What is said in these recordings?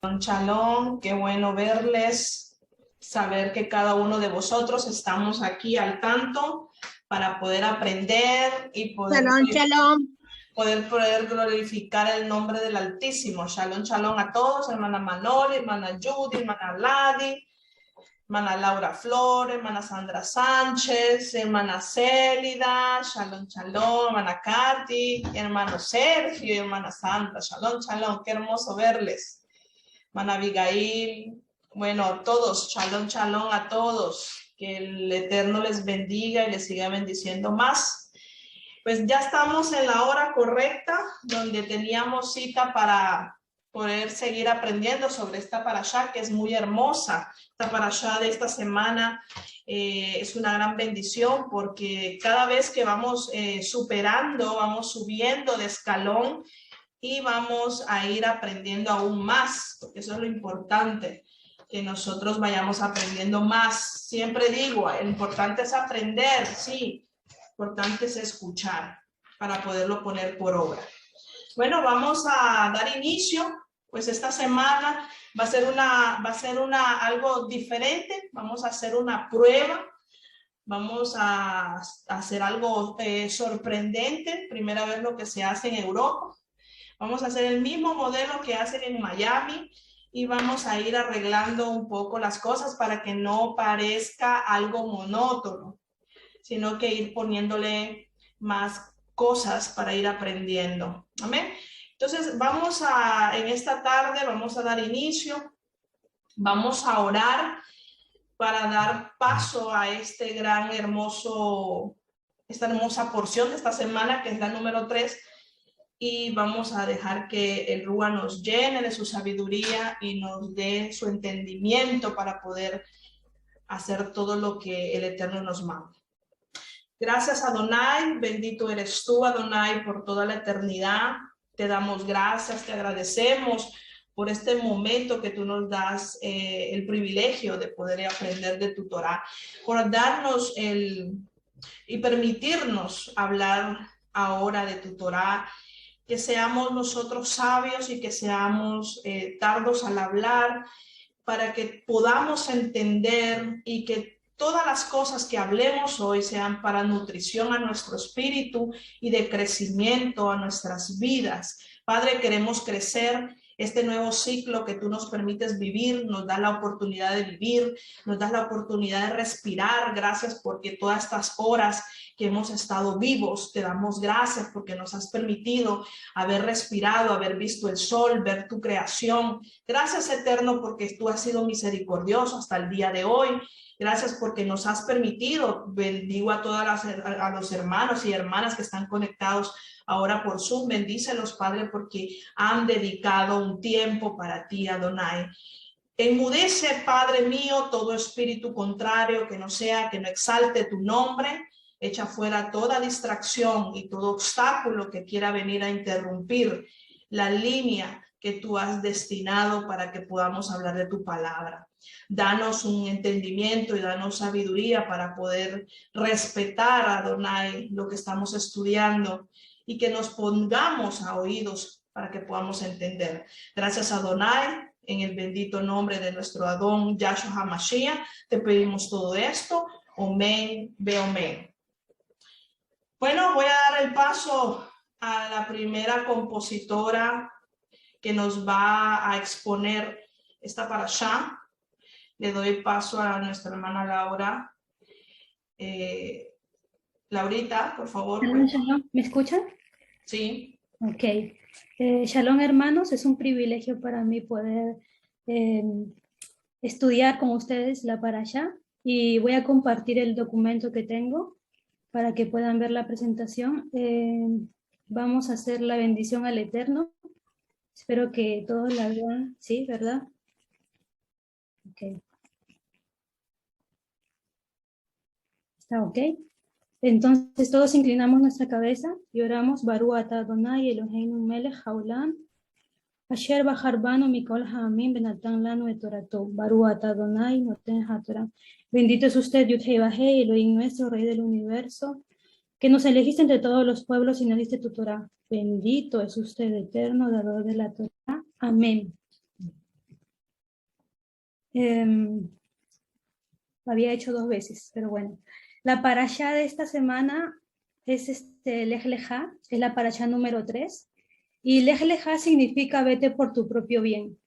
Shalom, qué bueno verles, saber que cada uno de vosotros estamos aquí al tanto para poder aprender y Shalom, shalom. poder glorificar el nombre del Altísimo. Shalom, shalom a todos, hermana Manoli, hermana Judy, hermana Vladi, hermana Laura Flores, hermana Sandra Sánchez, hermana Célida, shalom, shalom, hermana Katy, hermano Sergio y hermana Sandra, shalom, shalom, qué hermoso verles. Hermana Abigail, bueno, todos, shalom, shalom a todos, que el Eterno les bendiga y les siga bendiciendo más. Pues ya estamos en la hora correcta, donde teníamos cita para poder seguir aprendiendo sobre esta parashá, que es muy hermosa. Esta parashá de esta semana es una gran bendición, porque cada vez que vamos superando, vamos subiendo de escalón, y vamos a ir aprendiendo aún más, porque eso es lo importante, que nosotros vayamos aprendiendo más. Siempre digo, lo importante es aprender, sí, lo importante es escuchar para poderlo poner por obra. Bueno, vamos a dar inicio, pues esta semana va a ser algo diferente, vamos a hacer una prueba. Vamos a hacer algo sorprendente, primera vez lo que se hace en Europa. Vamos a hacer el mismo modelo que hacen en Miami y vamos a ir arreglando un poco las cosas para que no parezca algo monótono, sino que ir poniéndole más cosas para ir aprendiendo. Amén. Entonces, en esta tarde vamos a dar inicio, vamos a orar para dar paso a esta hermosa porción de esta semana, que es la número 3. Y vamos a dejar que el Rúa nos llene de su sabiduría y nos dé su entendimiento para poder hacer todo lo que el Eterno nos manda. Gracias, Adonai, bendito eres tú, Adonai, por toda la eternidad. Te damos gracias, te agradecemos por este momento que tú nos das el privilegio de poder aprender de tu Torah, por darnos y permitirnos hablar ahora de tu Torah, que seamos nosotros sabios y que seamos tardos al hablar, para que podamos entender y que todas las cosas que hablemos hoy sean para nutrición a nuestro espíritu y de crecimiento a nuestras vidas. Padre, queremos crecer. Este nuevo ciclo que tú nos permites vivir, nos da la oportunidad de vivir, nos da la oportunidad de respirar. Gracias porque todas estas horas que hemos estado vivos, te damos gracias porque nos has permitido haber respirado, haber visto el sol, ver tu creación. Gracias, Eterno, porque tú has sido misericordioso hasta el día de hoy. Gracias porque nos has permitido. Bendigo a a los hermanos y hermanas que están conectados ahora por Zoom. Bendícelos, Padre, porque han dedicado un tiempo para ti, Adonai. Enmudece, Padre mío, todo espíritu contrario que no exalte tu nombre. Echa fuera toda distracción y todo obstáculo que quiera venir a interrumpir la línea que tú has destinado para que podamos hablar de tu palabra. Danos un entendimiento y danos sabiduría para poder respetar, Adonai, lo que estamos estudiando y que nos pongamos a oídos para que podamos entender. Gracias, Adonai. En el bendito nombre de nuestro Adón Yahshua HaMashiach, te pedimos todo esto. Amén, amén. Bueno, voy a dar el paso a la primera compositora que nos va a exponer esta parashá. Le doy paso a nuestra hermana Laura. Laurita, por favor. Shalom, shalom. ¿Me escuchan? Sí. Ok. Shalom, hermanos. Es un privilegio para mí poder estudiar con ustedes la parashá y voy a compartir el documento que tengo para que puedan ver la presentación. Vamos a hacer la bendición al Eterno. Espero que todos la vean. ¿Sí? ¿Verdad? Ok. ¿Está ok? Entonces todos inclinamos nuestra cabeza y oramos Baruch atah Adonai Eloheinu melech haolam asher bachar banu mikol ha'amim benatan lanu et torato. Baruch atah Adonai noten haTorah. Bendito es usted, Yud-Heh-Vah-Heh, Elohim nuestro, Rey del universo, que nos elegiste entre todos los pueblos y nos diste tu Torah. Bendito es usted, eterno, dador de la Torah. Amén. Lo había hecho 2 veces, pero bueno. La parashá de esta semana es Lej Lejá, es la parashá número 3. Y Lej Lejá significa vete por tu propio bien.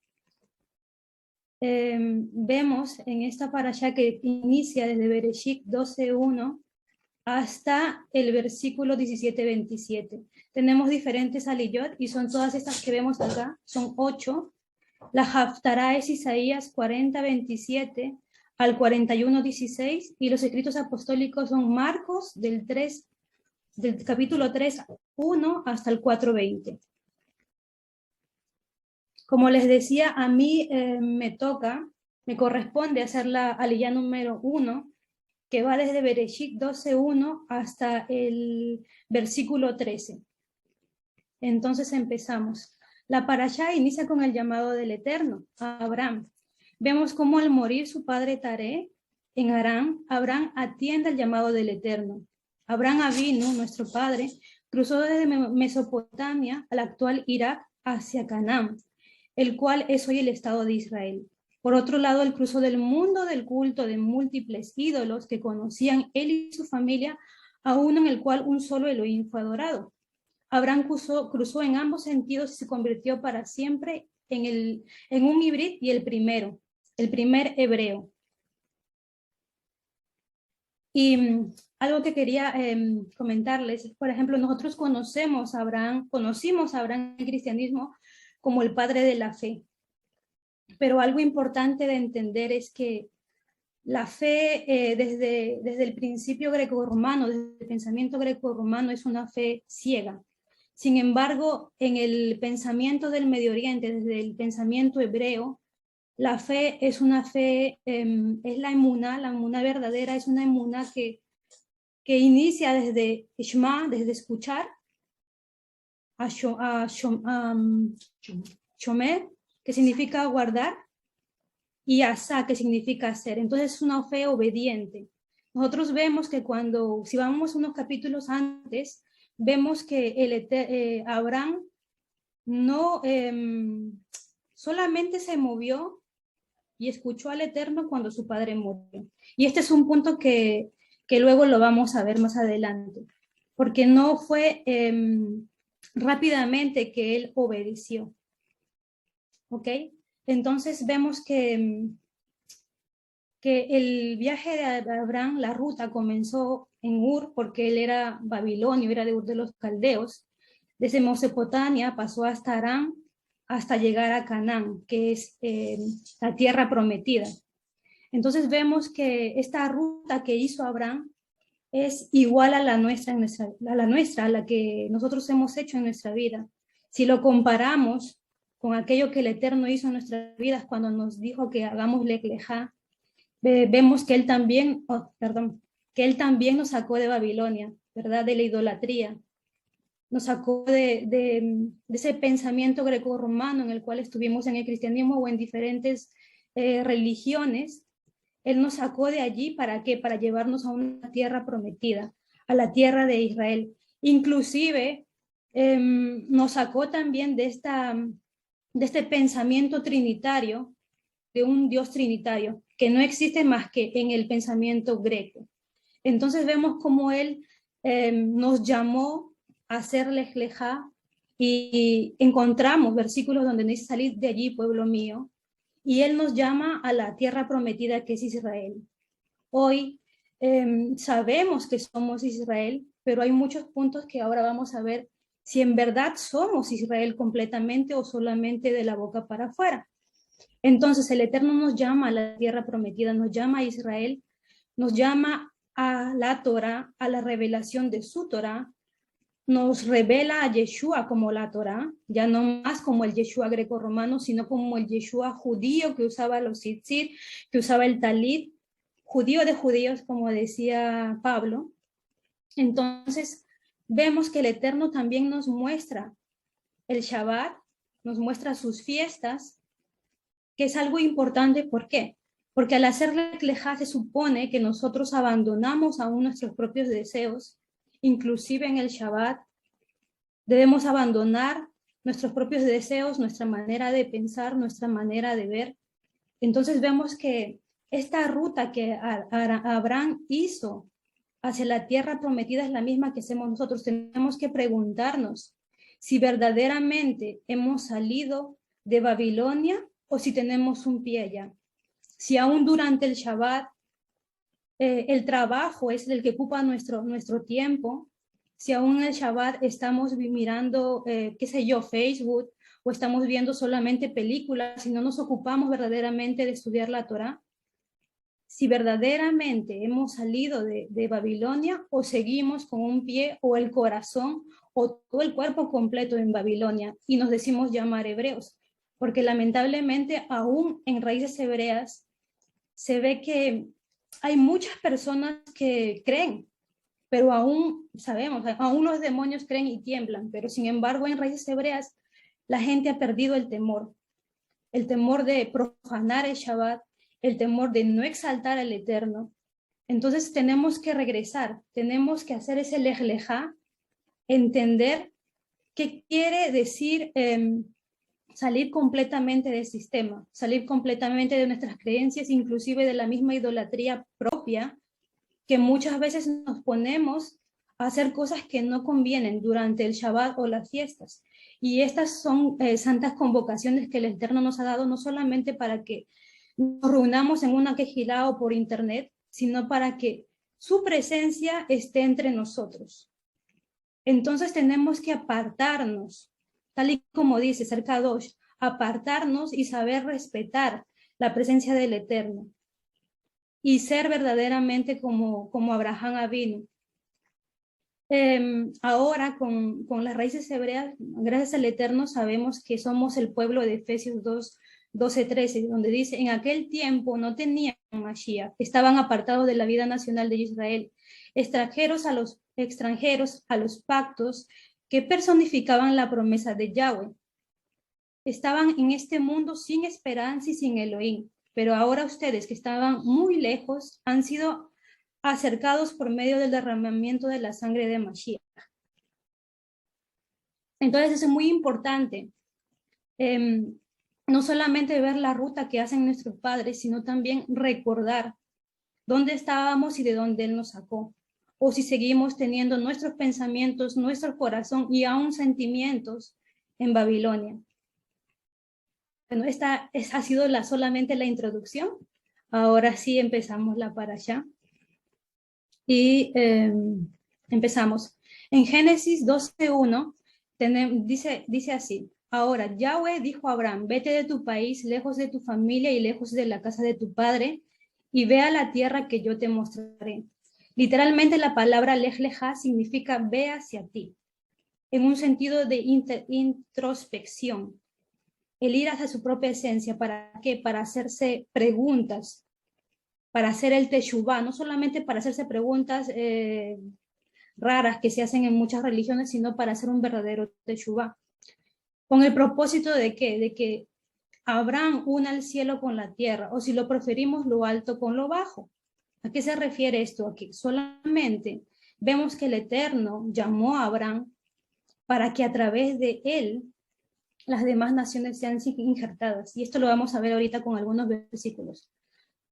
Vemos en esta parashá que inicia desde Bereshit 12:1 hasta el versículo 17-27. Tenemos diferentes aliyot y son todas estas que vemos acá, son 8. La Haftará es Isaías 40:27 al 41:16 y los escritos apostólicos son Marcos del capítulo 3:1 hasta el 4:20. Como les decía, a mí me corresponde hacer la aliyá número 1, que va desde Bereshit 12:1 hasta el versículo 13. Entonces empezamos. La parashá inicia con el llamado del Eterno a Abraham. Vemos cómo al morir su padre Taré en Harán, Abraham atiende al llamado del Eterno. Abraham Avinu, nuestro padre, cruzó desde Mesopotamia al actual Irak hacia Canaán, el cual es hoy el Estado de Israel. Por otro lado, él cruzó del mundo del culto de múltiples ídolos que conocían él y su familia a uno en el cual un solo Elohim fue adorado. Abraham cruzó en ambos sentidos y se convirtió para siempre en un hibrid y el primer hebreo. Y algo que quería comentarles es, por ejemplo, nosotros conocimos a Abraham en el cristianismo como el padre de la fe. Pero algo importante de entender es que la fe desde el principio greco-romano, desde el pensamiento greco-romano, es una fe ciega. Sin embargo, en el pensamiento del Medio Oriente, desde el pensamiento hebreo, la fe es una fe, es la emuná verdadera, es una emuná que inicia desde Shema, desde escuchar, a Shomer, que significa guardar, y Asa, que significa hacer. Entonces es una fe obediente. Nosotros vemos que si vamos unos capítulos antes, vemos que Abraham no solamente se movió y escuchó al Eterno cuando su padre murió. Y este es un punto que luego lo vamos a ver más adelante, porque no fue rápidamente que él obedeció. ¿Ok? Entonces vemos que el viaje de Abraham, la ruta comenzó en Ur, porque él era babilonio, era de Ur de los caldeos. Desde Mesopotamia pasó hasta Harán, hasta llegar a Canaán, que es la tierra prometida. Entonces vemos que esta ruta que hizo Abraham es igual a la nuestra, a la que nosotros hemos hecho en nuestra vida. Si lo comparamos con aquello que el Eterno hizo en nuestras vidas cuando nos dijo que hagamos Lej Lejá, vemos que él también nos sacó de Babilonia, ¿verdad? De la idolatría. Nos sacó de ese pensamiento greco-romano en el cual estuvimos en el cristianismo o en diferentes religiones. Él nos sacó de allí, ¿para qué? Para llevarnos a una tierra prometida, a la tierra de Israel. Inclusive nos sacó también de este pensamiento trinitario, de un Dios trinitario, que no existe más que en el pensamiento greco. Entonces vemos cómo él nos llamó a hacer Lej Lejá, y encontramos versículos donde dice: salid de allí, pueblo mío, y él nos llama a la tierra prometida, que es Israel. Hoy sabemos que somos Israel, pero hay muchos puntos que ahora vamos a ver si en verdad somos Israel completamente o solamente de la boca para afuera. Entonces el Eterno nos llama a la tierra prometida, nos llama a Israel, nos llama a la Torah, a la revelación de su Torah, nos revela a Yeshua como la Torah, ya no más como el Yeshua greco-romano, sino como el Yeshua judío que usaba los tzitzit, que usaba el talit, judío de judíos, como decía Pablo. Entonces vemos que el Eterno también nos muestra el Shabbat, nos muestra sus fiestas, que es algo importante. ¿Por qué? Porque al hacer Lej Lejá se supone que nosotros abandonamos aún nuestros propios deseos, inclusive en el Shabbat. Debemos abandonar nuestros propios deseos, nuestra manera de pensar, nuestra manera de ver, Entonces vemos que esta ruta que Abraham hizo hacia la tierra prometida es la misma que hacemos nosotros. Tenemos que preguntarnos si verdaderamente hemos salido de Babilonia o si tenemos un pie allá. Si aún durante el Shabbat el trabajo es el que ocupa nuestro tiempo, si aún en el Shabbat estamos mirando, qué sé yo, Facebook, o estamos viendo solamente películas, si no nos ocupamos verdaderamente de estudiar la Torá, si verdaderamente hemos salido de Babilonia o seguimos con un pie o el corazón o todo el cuerpo completo en Babilonia y nos decimos llamar hebreos, porque lamentablemente aún en raíces hebreas se ve que hay muchas personas que creen, pero aún sabemos, aún los demonios creen y tiemblan, pero sin embargo en raíces hebreas la gente ha perdido el temor de profanar el Shabbat, el temor de no exaltar al Eterno. Entonces tenemos que regresar, tenemos que hacer ese lej lejá, entender qué quiere decir salir completamente del sistema, salir completamente de nuestras creencias, inclusive de la misma idolatría propia, que muchas veces nos ponemos a hacer cosas que no convienen durante el Shabbat o las fiestas. Y estas son santas convocaciones que el Eterno nos ha dado, no solamente para que nos reunamos en una quejilá o por internet, sino para que su presencia esté entre nosotros. Entonces tenemos que apartarnos, tal y como dice Ser Kadosh, apartarnos y saber respetar la presencia del Eterno y ser verdaderamente como Abraham Avinu. Ahora con las raíces hebreas, gracias al Eterno, sabemos que somos el pueblo de Efesios 2, 12, 13, donde dice, en aquel tiempo no tenían Mashiach, estaban apartados de la vida nacional de Israel, extranjeros a los pactos que personificaban la promesa de Yahweh. Estaban en este mundo sin esperanza y sin Elohim, pero ahora ustedes que estaban muy lejos han sido acercados por medio del derramamiento de la sangre de Mashiach. Entonces eso es muy importante. No solamente ver la ruta que hacen nuestros padres, sino también recordar dónde estábamos y de dónde Él nos sacó. O si seguimos teniendo nuestros pensamientos, nuestro corazón y aún sentimientos en Babilonia. Bueno, esta ha sido solamente la introducción. Ahora sí empezamos la parashá. Y empezamos. En Génesis 12:1 dice así: ahora Yahweh dijo a Abraham, vete de tu país, lejos de tu familia y lejos de la casa de tu padre, y ve a la tierra que yo te mostraré. Literalmente la palabra lej lejá significa ve hacia ti, en un sentido de introspección. El ir hacia su propia esencia, ¿para qué? Para hacerse preguntas, para hacer el teshuvá, no solamente para hacerse preguntas raras que se hacen en muchas religiones, sino para hacer un verdadero teshuvá. ¿Con el propósito de qué? De que Abraham una el cielo con la tierra, o si lo preferimos, lo alto con lo bajo. ¿A qué se refiere esto aquí? Solamente vemos que el Eterno llamó a Abraham para que a través de él las demás naciones sean injertadas. Y esto lo vamos a ver ahorita con algunos versículos.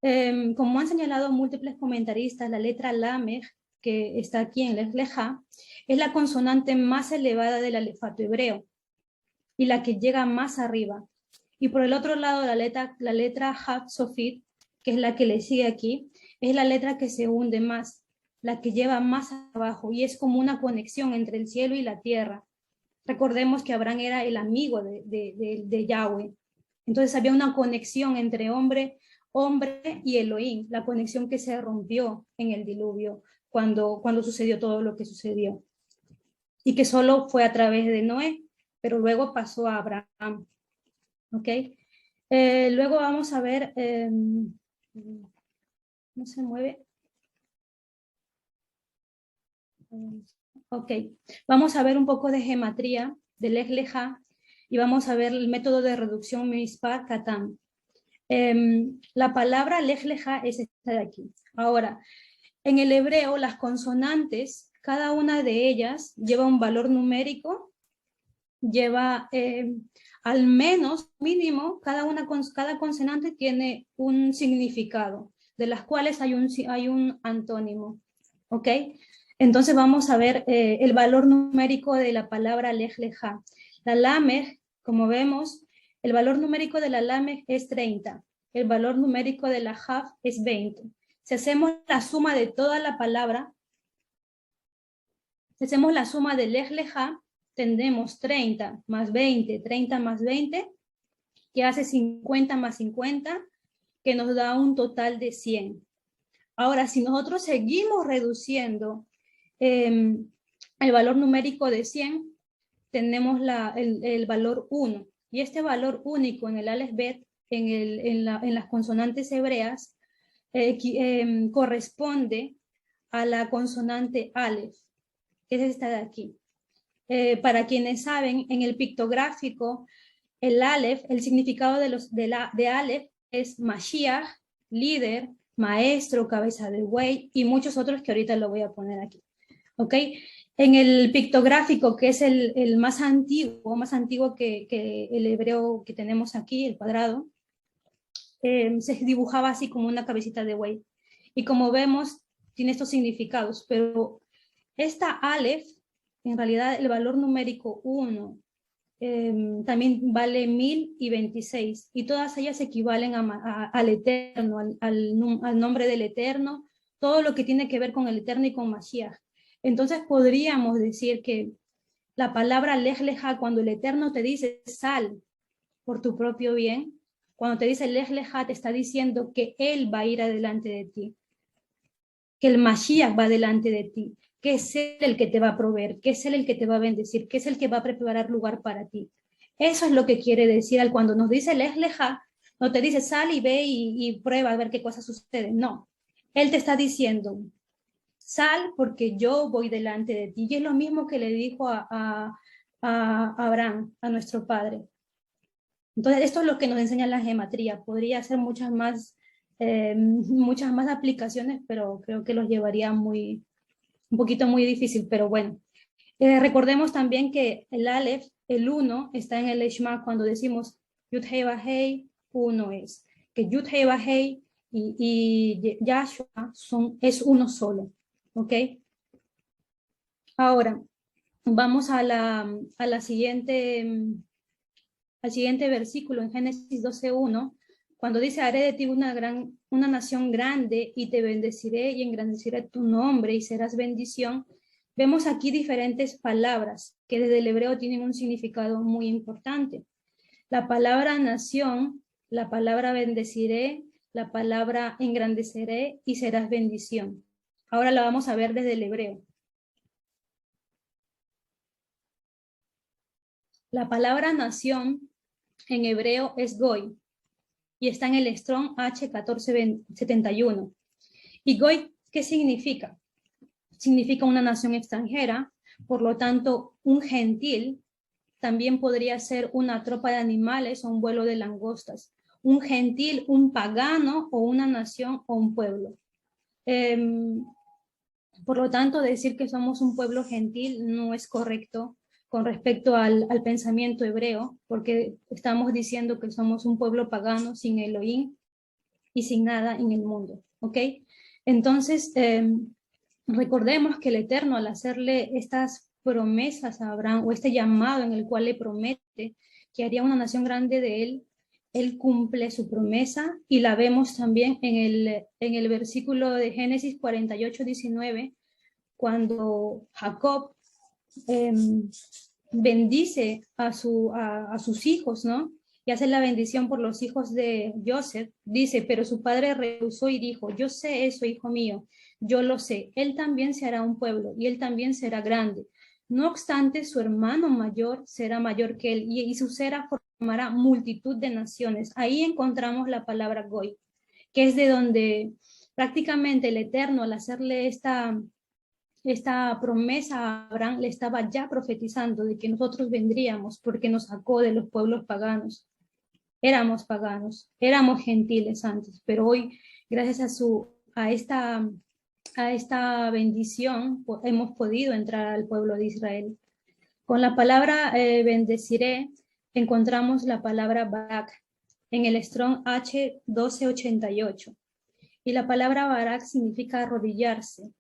Como han señalado múltiples comentaristas, la letra Lamej, que está aquí en el Lejá, es la consonante más elevada del alefato hebreo y la que llega más arriba. Y por el otro lado, la letra Hat Sofit, que es la que le sigue aquí, es la letra que se hunde más, la que lleva más abajo, y es como una conexión entre el cielo y la tierra. Recordemos que Abraham era el amigo de Yahweh. Entonces había una conexión entre hombre y Elohim, la conexión que se rompió en el diluvio cuando sucedió todo lo que sucedió. Y que solo fue a través de Noé, pero luego pasó a Abraham. ¿Ok? Luego vamos a ver, no se mueve. Ok, vamos a ver un poco de gematría del lej lejá y vamos a ver el método de reducción mispar katan. La palabra lej lejá es esta de aquí. Ahora, en el hebreo las consonantes, cada una de ellas lleva un valor numérico lleva al menos mínimo, cada consonante tiene un significado, de las cuales hay un antónimo, ¿ok? Entonces vamos a ver el valor numérico de la palabra lej lejá. La lamed, como vemos, el valor numérico de la lamed es 30, el valor numérico de la jaf es 20. Si hacemos la suma de toda la palabra, si hacemos la suma de lej lejá, tendremos 30 más 20, 30 más 20, que hace 50 más 50, que nos da un total de 100. Ahora, si nosotros seguimos reduciendo el valor numérico de 100, tenemos el valor 1. Y este valor único en el Aleph Bet, en las consonantes hebreas, corresponde a la consonante Aleph, que es esta de aquí. Para quienes saben, en el pictográfico, el Aleph, el significado de Aleph es Mashiach, líder, maestro, cabeza de buey y muchos otros que ahorita lo voy a poner aquí. ¿Ok? En el pictográfico, que es el más antiguo que el hebreo que tenemos aquí, el cuadrado, se dibujaba así como una cabecita de buey. Y como vemos, tiene estos significados, pero esta Aleph, en realidad el valor numérico 1, también vale 1026, y todas ellas equivalen al Eterno, al nombre del Eterno, todo lo que tiene que ver con el Eterno y con Mashiach. Entonces podríamos decir que la palabra lej lejá, cuando el Eterno te dice sal por tu propio bien, cuando te dice lej lejá, te está diciendo que Él va a ir adelante de ti, que el Mashiach va delante de ti, que es Él el que te va a proveer, que es Él el que te va a bendecir, que es el que va a preparar lugar para ti. Eso es lo que quiere decir al cuando nos dice lej lejá, no te dice sal y ve y prueba a ver qué cosas suceden. No, Él te está diciendo sal porque yo voy delante de ti. Y es lo mismo que le dijo a Abraham, a nuestro padre. Entonces esto es lo que nos enseña la gematría. Podría hacer muchas más aplicaciones, pero creo que los llevaría un poquito muy difícil, pero bueno. Recordemos también que el Aleph, el 1, está en el Shema cuando decimos Yud Hei Vav Hei, 1 es. Que Yud Hei Vav Hei y Yahshua es uno solo. ¿Ok? Ahora, vamos al siguiente versículo en Génesis 12:1, cuando dice, haré de ti una nación grande y te bendeciré y engrandeceré tu nombre y serás bendición. Vemos aquí diferentes palabras que desde el hebreo tienen un significado muy importante. La palabra nación, la palabra bendeciré, la palabra engrandeceré y serás bendición. Ahora la vamos a ver desde el hebreo. La palabra nación en hebreo es goy y está en el Strong H1471. ¿Y goy qué significa? Significa una nación extranjera, por lo tanto un gentil. También podría ser una tropa de animales o un vuelo de langostas. Un gentil, un pagano o una nación o un pueblo. Por lo tanto, decir que somos un pueblo gentil no es correcto con respecto al pensamiento hebreo, porque estamos diciendo que somos un pueblo pagano sin Elohim y sin nada en el mundo, ¿ok? Entonces, recordemos que el Eterno, al hacerle estas promesas a Abraham, o este llamado en el cual le promete que haría una nación grande de él cumple su promesa, y la vemos también en el versículo de Génesis 48:19, cuando Jacob bendice a sus hijos, ¿no? Y hace la bendición por los hijos de Joseph. Dice, pero su padre rehusó y dijo, yo sé eso, hijo mío, yo lo sé. Él también se hará un pueblo y él también será grande. No obstante, su hermano mayor será mayor que él y su cera formará multitud de naciones. Ahí encontramos la palabra goy, que es de donde prácticamente el Eterno, al hacerle esta promesa a Abraham, le estaba ya profetizando de que nosotros vendríamos porque nos sacó de los pueblos paganos. Éramos paganos, éramos gentiles antes, pero hoy, gracias a esta bendición, hemos podido entrar al pueblo de Israel. Con la palabra bendeciré encontramos la palabra barak en el Strong H1288. Y la palabra barak significa arrodillarse.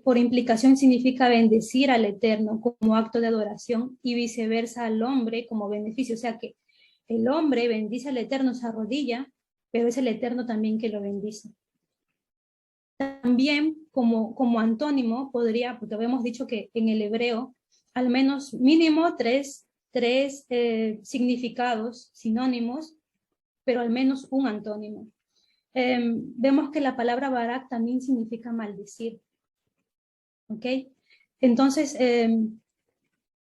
Por implicación significa bendecir al Eterno como acto de adoración y viceversa al hombre como beneficio. O sea que el hombre bendice al Eterno, se arrodilla, pero es el Eterno también que lo bendice. También como antónimo podría, porque habíamos dicho que en el hebreo al menos mínimo tres significados sinónimos, pero al menos un antónimo. Vemos que la palabra barak también significa maldecir. ¿Ok? Entonces,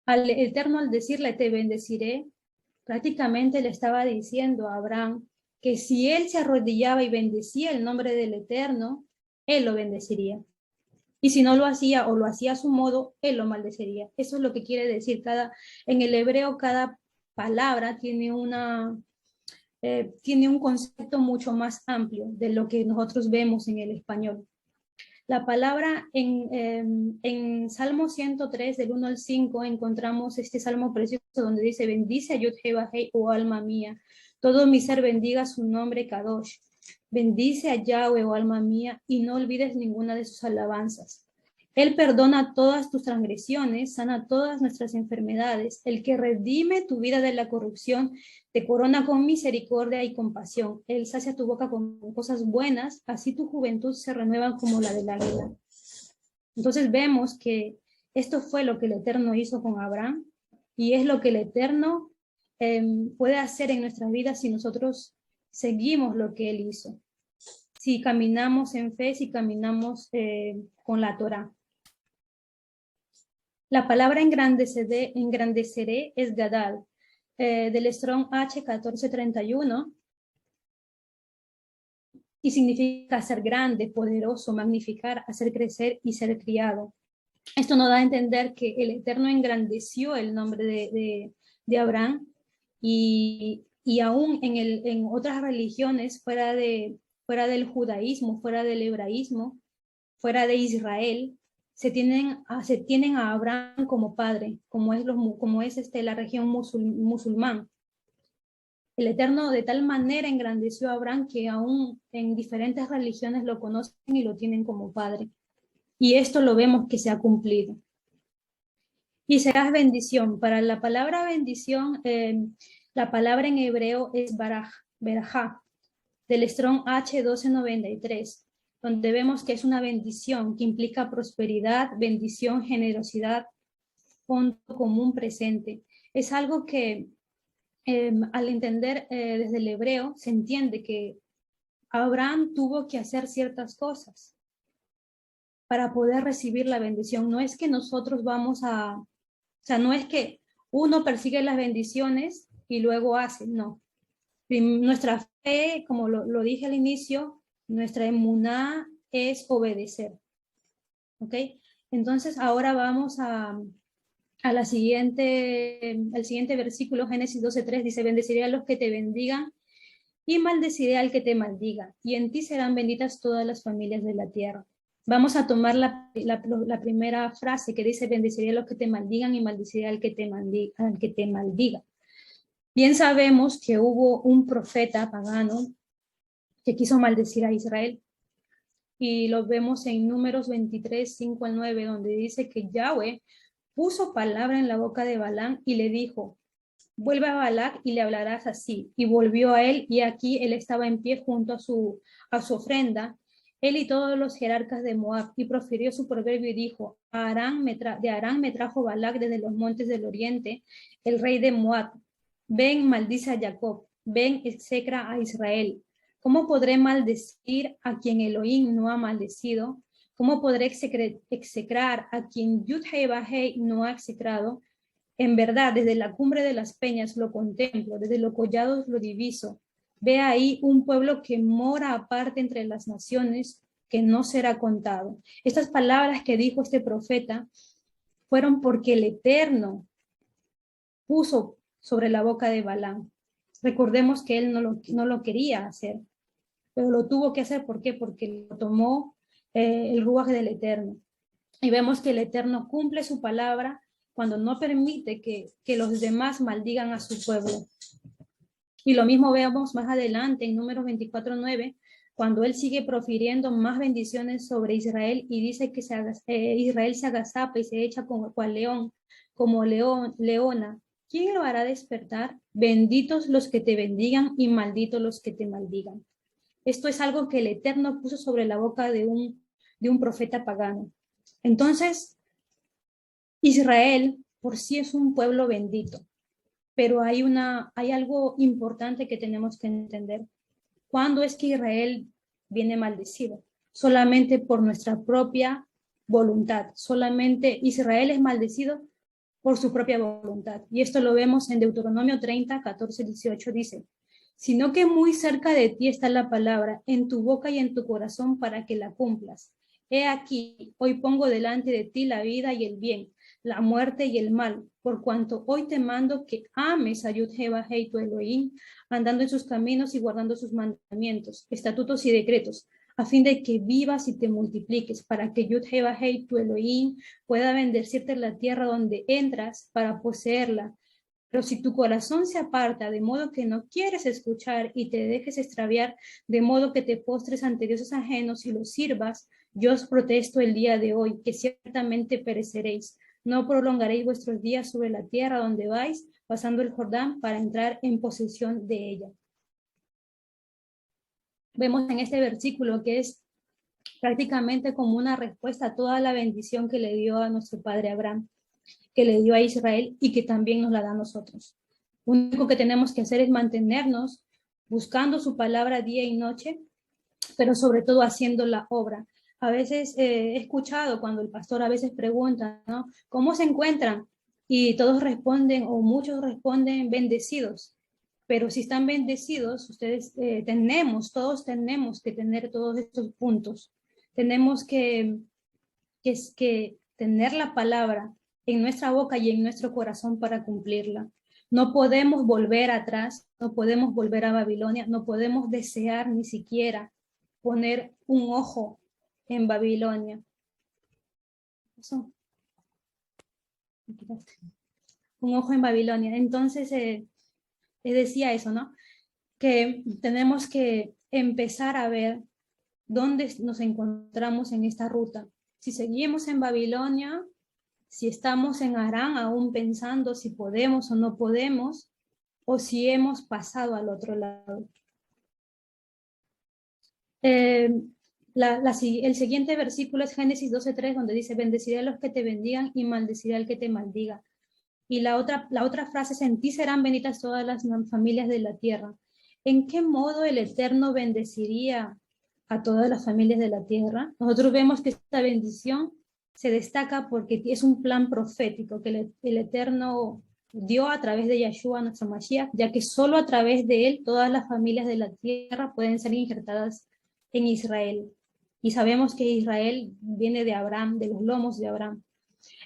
al Eterno al decirle te bendeciré, prácticamente le estaba diciendo a Abraham que si él se arrodillaba y bendecía el nombre del Eterno, él lo bendeciría. Y si no lo hacía o lo hacía a su modo, él lo maldecería. Eso es lo que quiere decir. En el hebreo cada palabra tiene tiene un concepto mucho más amplio de lo que nosotros vemos en el español. La palabra en Salmo 103, del 1 al 5, encontramos este salmo precioso donde dice, bendice a Yud-Heh-Vah-Heh, oh alma mía, todo mi ser bendiga su nombre Kadosh. Bendice a Yahweh, oh alma mía, y no olvides ninguna de sus alabanzas. Él perdona todas tus transgresiones, sana todas nuestras enfermedades. El que redime tu vida de la corrupción, te corona con misericordia y compasión. Él sacia tu boca con cosas buenas, así tu juventud se renueva como la del águila. Entonces vemos que esto fue lo que el Eterno hizo con Abraham y es lo que el Eterno puede hacer en nuestras vidas si nosotros seguimos lo que Él hizo. Si caminamos en fe, si caminamos con la Torá. La palabra engrandeceré es gadal, del Strong H1431, y significa ser grande, poderoso, magnificar, hacer crecer y ser criado. Esto nos da a entender que el Eterno engrandeció el nombre de Abraham y aún en otras religiones fuera del judaísmo, fuera del hebraísmo, fuera de Israel, se tienen a Abraham como padre, como es la región musulmán. El Eterno de tal manera engrandeció a Abraham que aún en diferentes religiones lo conocen y lo tienen como padre. Y esto lo vemos que se ha cumplido. Y serás bendición. Para la palabra bendición, la palabra en hebreo es berajá, del Strong H1293, donde vemos que es una bendición que implica prosperidad, bendición, generosidad, fondo común presente. Es algo que al entender desde el hebreo se entiende que Abraham tuvo que hacer ciertas cosas para poder recibir la bendición. No es que nosotros o sea, no es que uno persigue las bendiciones y luego hace, no. Nuestra fe, como lo dije al inicio, nuestra emuná es obedecer. ¿Ok? Entonces ahora vamos al siguiente versículo, Génesis 12:3, dice, bendeciré a los que te bendigan y maldeciré al que te maldiga, y en ti serán benditas todas las familias de la tierra. Vamos a tomar la primera frase que dice, bendeciré a los que te maldigan y maldeciré al que te maldiga. Bien sabemos que hubo un profeta pagano que quiso maldecir a Israel. Y lo vemos en Números 23, 5 al 9, donde dice que Yahweh puso palabra en la boca de Balaam y le dijo, vuelve a Balac y le hablarás así. Y volvió a él, y aquí él estaba en pie junto a su ofrenda, él y todos los jerarcas de Moab, y profirió su proverbio y dijo, de Arán me trajo Balac desde los montes del oriente, el rey de Moab. Ven, maldice a Jacob, ven, execra a Israel. ¿Cómo podré maldecir a quien Elohim no ha maldecido? ¿Cómo podré execrar a quien Yud-Heh-Vah-Heh no ha execrado? En verdad, desde la cumbre de las peñas lo contemplo, desde los collados lo diviso. Ve ahí un pueblo que mora aparte entre las naciones, que no será contado. Estas palabras que dijo este profeta fueron porque el Eterno puso sobre la boca de Balaam. Recordemos que él no lo quería hacer, pero lo tuvo que hacer. ¿Por qué? Porque lo tomó el ruaj del Eterno. Y vemos que el Eterno cumple su palabra cuando no permite que los demás maldigan a su pueblo. Y lo mismo veamos más adelante en Números 24:9, cuando él sigue profiriendo más bendiciones sobre Israel y dice que Israel se agazapa y se echa como cual león, como leona. ¿Quién lo hará despertar? Benditos los que te bendigan y malditos los que te maldigan. Esto es algo que el Eterno puso sobre la boca de un profeta pagano. Entonces, Israel por sí es un pueblo bendito, pero hay algo importante que tenemos que entender. ¿Cuándo es que Israel viene maldecido? Solamente por nuestra propia voluntad. Solamente Israel es maldecido por su propia voluntad. Y esto lo vemos en Deuteronomio 30, 14, 18, dice: sino que muy cerca de ti está la palabra, en tu boca y en tu corazón, para que la cumplas. He aquí, hoy pongo delante de ti la vida y el bien, la muerte y el mal, por cuanto hoy te mando que ames a Yud-Heh-Vah-Heh tu Elohim, andando en sus caminos y guardando sus mandamientos, estatutos y decretos, a fin de que vivas y te multipliques, para que Yud-Heh-Vah-Heh tu Elohim pueda bendecirte en la tierra donde entras para poseerla. Pero si tu corazón se aparta de modo que no quieres escuchar y te dejes extraviar, de modo que te postres ante dioses ajenos y los sirvas, yo os protesto el día de hoy, que ciertamente pereceréis. No prolongaréis vuestros días sobre la tierra donde vais, pasando el Jordán para entrar en posesión de ella. Vemos en este versículo que es prácticamente como una respuesta a toda la bendición que le dio a nuestro padre Abraham, que le dio a Israel y que también nos la da a nosotros. Lo único que tenemos que hacer es mantenernos buscando su palabra día y noche, pero sobre todo haciendo la obra. A veces he escuchado cuando el pastor a veces pregunta, ¿no?, ¿cómo se encuentran? Y todos responden, o muchos responden, bendecidos. Pero si están bendecidos, ustedes todos tenemos que tener todos estos puntos. Tenemos que tener la palabra en nuestra boca y en nuestro corazón para cumplirla. No podemos volver atrás, no podemos volver a Babilonia, no podemos desear ni siquiera poner un ojo en Babilonia. Eso. Un ojo en Babilonia. Entonces, decía eso, ¿no? Que tenemos que empezar a ver dónde nos encontramos en esta ruta. Si seguimos en Babilonia, si estamos en Harán aún pensando si podemos o no podemos, o si hemos pasado al otro lado. El siguiente versículo es Génesis 12:3, donde dice: bendeciré a los que te bendigan y maldeciré al que te maldiga. Y la otra frase es: en ti serán benditas todas las familias de la tierra. ¿En qué modo el Eterno bendeciría a todas las familias de la tierra? Nosotros vemos que esta bendición se destaca porque es un plan profético que el Eterno dio a través de Yahshua, nuestro Mashiach, ya que solo a través de él todas las familias de la tierra pueden ser injertadas en Israel. Y sabemos que Israel viene de Abraham, de los lomos de Abraham.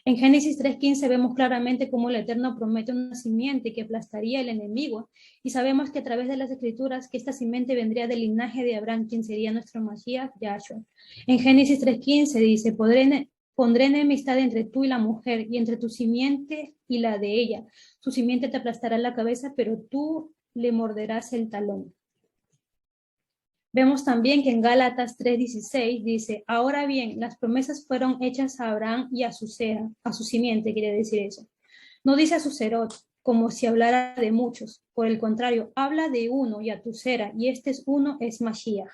En Génesis 3:15 vemos claramente cómo el Eterno promete una simiente que aplastaría al enemigo, y sabemos que a través de las Escrituras que esta simiente vendría del linaje de Abraham, quien sería nuestro Mashiach, Yahshua. En Génesis 3:15 dice: pondré enemistad entre tú y la mujer, y entre tu simiente y la de ella. Su simiente te aplastará la cabeza, pero tú le morderás el talón. Vemos también que en Gálatas 3:16 dice: ahora bien, las promesas fueron hechas a Abraham y a su simiente, quiere decir eso. No dice a su serot, como si hablara de muchos. Por el contrario, habla de uno, y a tu sera, y este uno es Mashiach.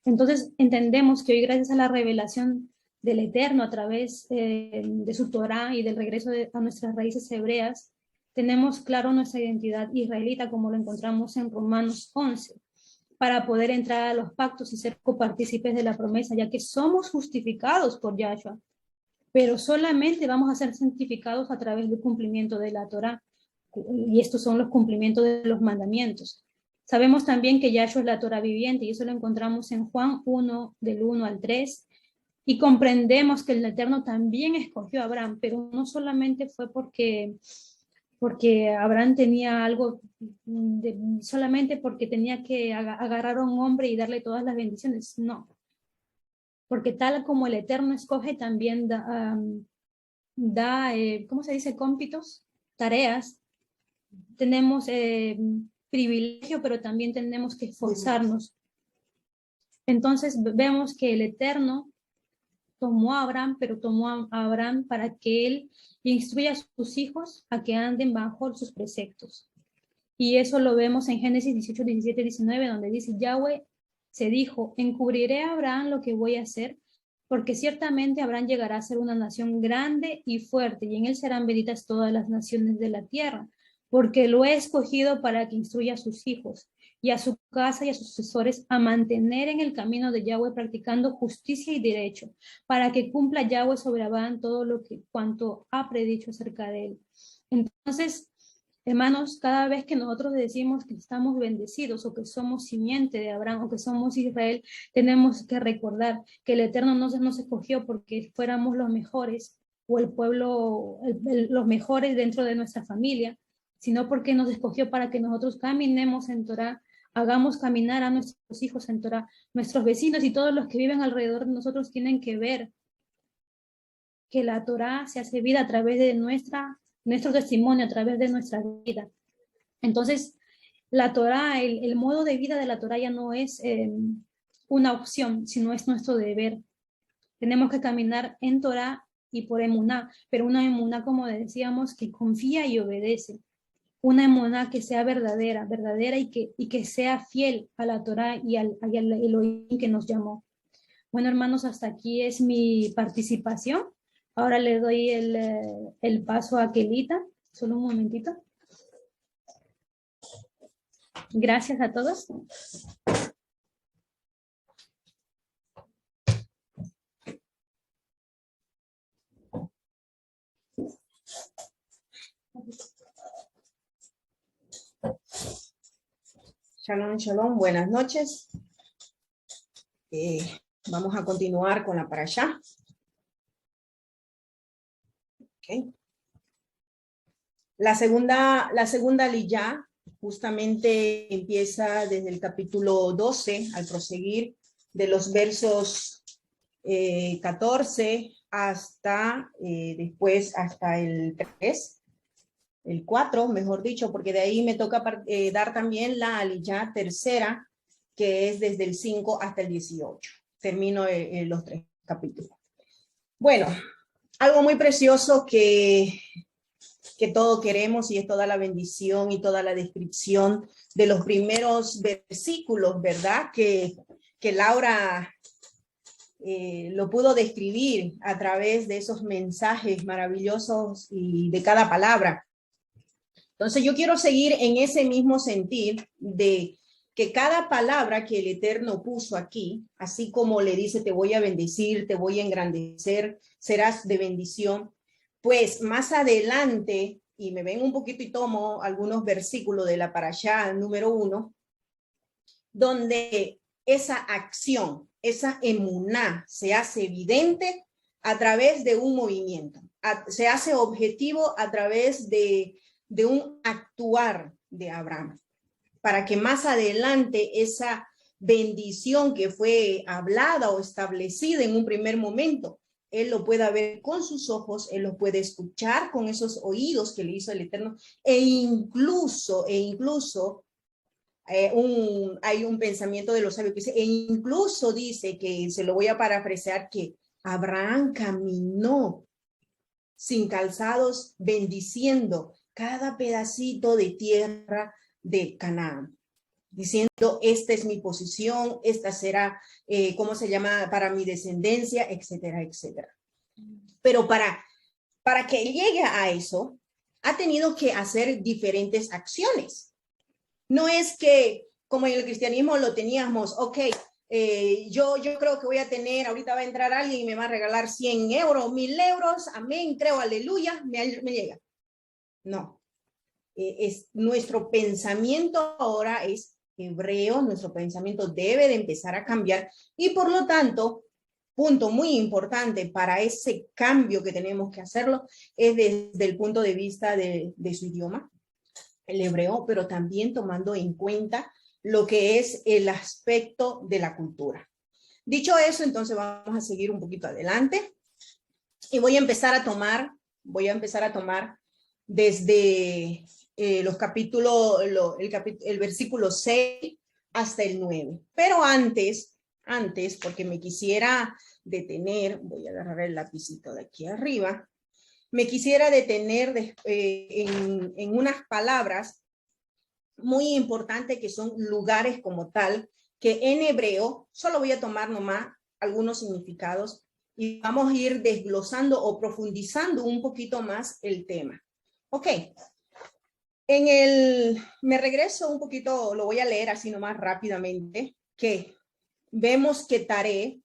Entonces entendemos que hoy, gracias a la revelación del Eterno a través de su Torah y del regreso a nuestras raíces hebreas, tenemos claro nuestra identidad israelita, como lo encontramos en Romanos 11, para poder entrar a los pactos y ser copartícipes de la promesa, ya que somos justificados por Yahshua, pero solamente vamos a ser santificados a través del cumplimiento de la Torah, y estos son los cumplimientos de los mandamientos. Sabemos también que Yahshua es la Torah viviente, y eso lo encontramos en Juan 1, del 1 al 3, y comprendemos que el Eterno también escogió a Abraham, pero no solamente fue porque Abraham tenía algo, solamente porque tenía que agarrar a un hombre y darle todas las bendiciones, no. Porque tal como el Eterno escoge, también da, ¿cómo se dice? Cómpitos, tareas. Tenemos privilegio, pero también tenemos que esforzarnos. Entonces vemos que el Eterno tomó a Abraham, pero tomó a Abraham para que él instruya a sus hijos a que anden bajo sus preceptos. Y eso lo vemos en Génesis 18, 17, 19, donde dice, Yahweh se dijo, encubriré a Abraham lo que voy a hacer, porque ciertamente Abraham llegará a ser una nación grande y fuerte, y en él serán benditas todas las naciones de la tierra, porque lo he escogido para que instruya a sus hijos y a su casa y a sus sucesores a mantener en el camino de Yahweh practicando justicia y derecho, para que cumpla Yahweh sobre Abraham todo lo que cuanto ha predicho acerca de él. Entonces, hermanos, cada vez que nosotros decimos que estamos bendecidos o que somos simiente de Abraham o que somos Israel, tenemos que recordar que el Eterno no nos escogió porque fuéramos los mejores o el pueblo, los mejores dentro de nuestra familia, sino porque nos escogió para que nosotros caminemos en Torah, hagamos caminar a nuestros hijos en Torah. Nuestros vecinos y todos los que viven alrededor de nosotros tienen que ver que la Torah se hace vida a través de nuestro testimonio, a través de nuestra vida. Entonces, la Torah, el modo de vida de la Torah ya no es una opción, sino es nuestro deber. Tenemos que caminar en Torah y por emuná, pero una emuná, como decíamos, que confía y obedece. Una emuná que sea verdadera y que sea fiel a la Torah y al Elohim que nos llamó. Bueno, hermanos, hasta aquí es mi participación. Ahora le doy el paso a Kelita. Solo un momentito. Gracias a todos. Shalom, shalom, buenas noches. Vamos a continuar con la parashá. Okay. La segunda liyá justamente empieza desde el capítulo 12 al proseguir de los versos 14 hasta después hasta el 3. El 4, mejor dicho, porque de ahí me toca dar también la aliyá tercera, que es desde el 5 hasta el 18. Termino los 3 capítulos. Bueno, algo muy precioso que todos queremos y es toda la bendición y toda la descripción de los primeros versículos, ¿verdad? Que Laura lo pudo describir a través de esos mensajes maravillosos y de cada palabra. Entonces yo quiero seguir en ese mismo sentir de que cada palabra que el Eterno puso aquí, así como le dice, te voy a bendecir, te voy a engrandecer, serás de bendición, pues más adelante, y me ven un poquito y tomo algunos versículos de la parashá número 1, donde esa acción, esa emuná se hace evidente a través de un movimiento, se hace objetivo a través de un actuar de Abraham, para que más adelante esa bendición que fue hablada o establecida en un primer momento, él lo pueda ver con sus ojos, él lo puede escuchar con esos oídos que le hizo el Eterno, e incluso hay un pensamiento de los sabios que dice, e incluso dice que, se lo voy a parafrasear, que Abraham caminó sin calzados, bendiciendo cada pedacito de tierra de Canaán, diciendo, esta es mi posición, esta será, ¿cómo se llama? Para mi descendencia, etcétera, etcétera. Pero para que llegue a eso, ha tenido que hacer diferentes acciones. No es que, como en el cristianismo lo teníamos, ok, yo creo que voy a tener, ahorita va a entrar alguien y me va a regalar 100 euros, 1000 euros, amén, creo, aleluya, me llega. No, es nuestro pensamiento ahora es hebreo, nuestro pensamiento debe de empezar a cambiar y por lo tanto, punto muy importante para ese cambio que tenemos que hacerlo es desde el punto de vista de su idioma, el hebreo, pero también tomando en cuenta lo que es el aspecto de la cultura. Dicho eso, entonces vamos a seguir un poquito adelante y voy a empezar a tomar voy a empezar a tomar desde los capítulos, el versículo 6 hasta el 9. Pero antes, porque me quisiera detener, voy a agarrar el lapicito de aquí arriba, me quisiera detener en unas palabras muy importantes que son lugares como tal, que en hebreo, solo voy a tomar nomás algunos significados y vamos a ir desglosando o profundizando un poquito más el tema. Ok. Me regreso un poquito, lo voy a leer así nomás rápidamente, que vemos que Taré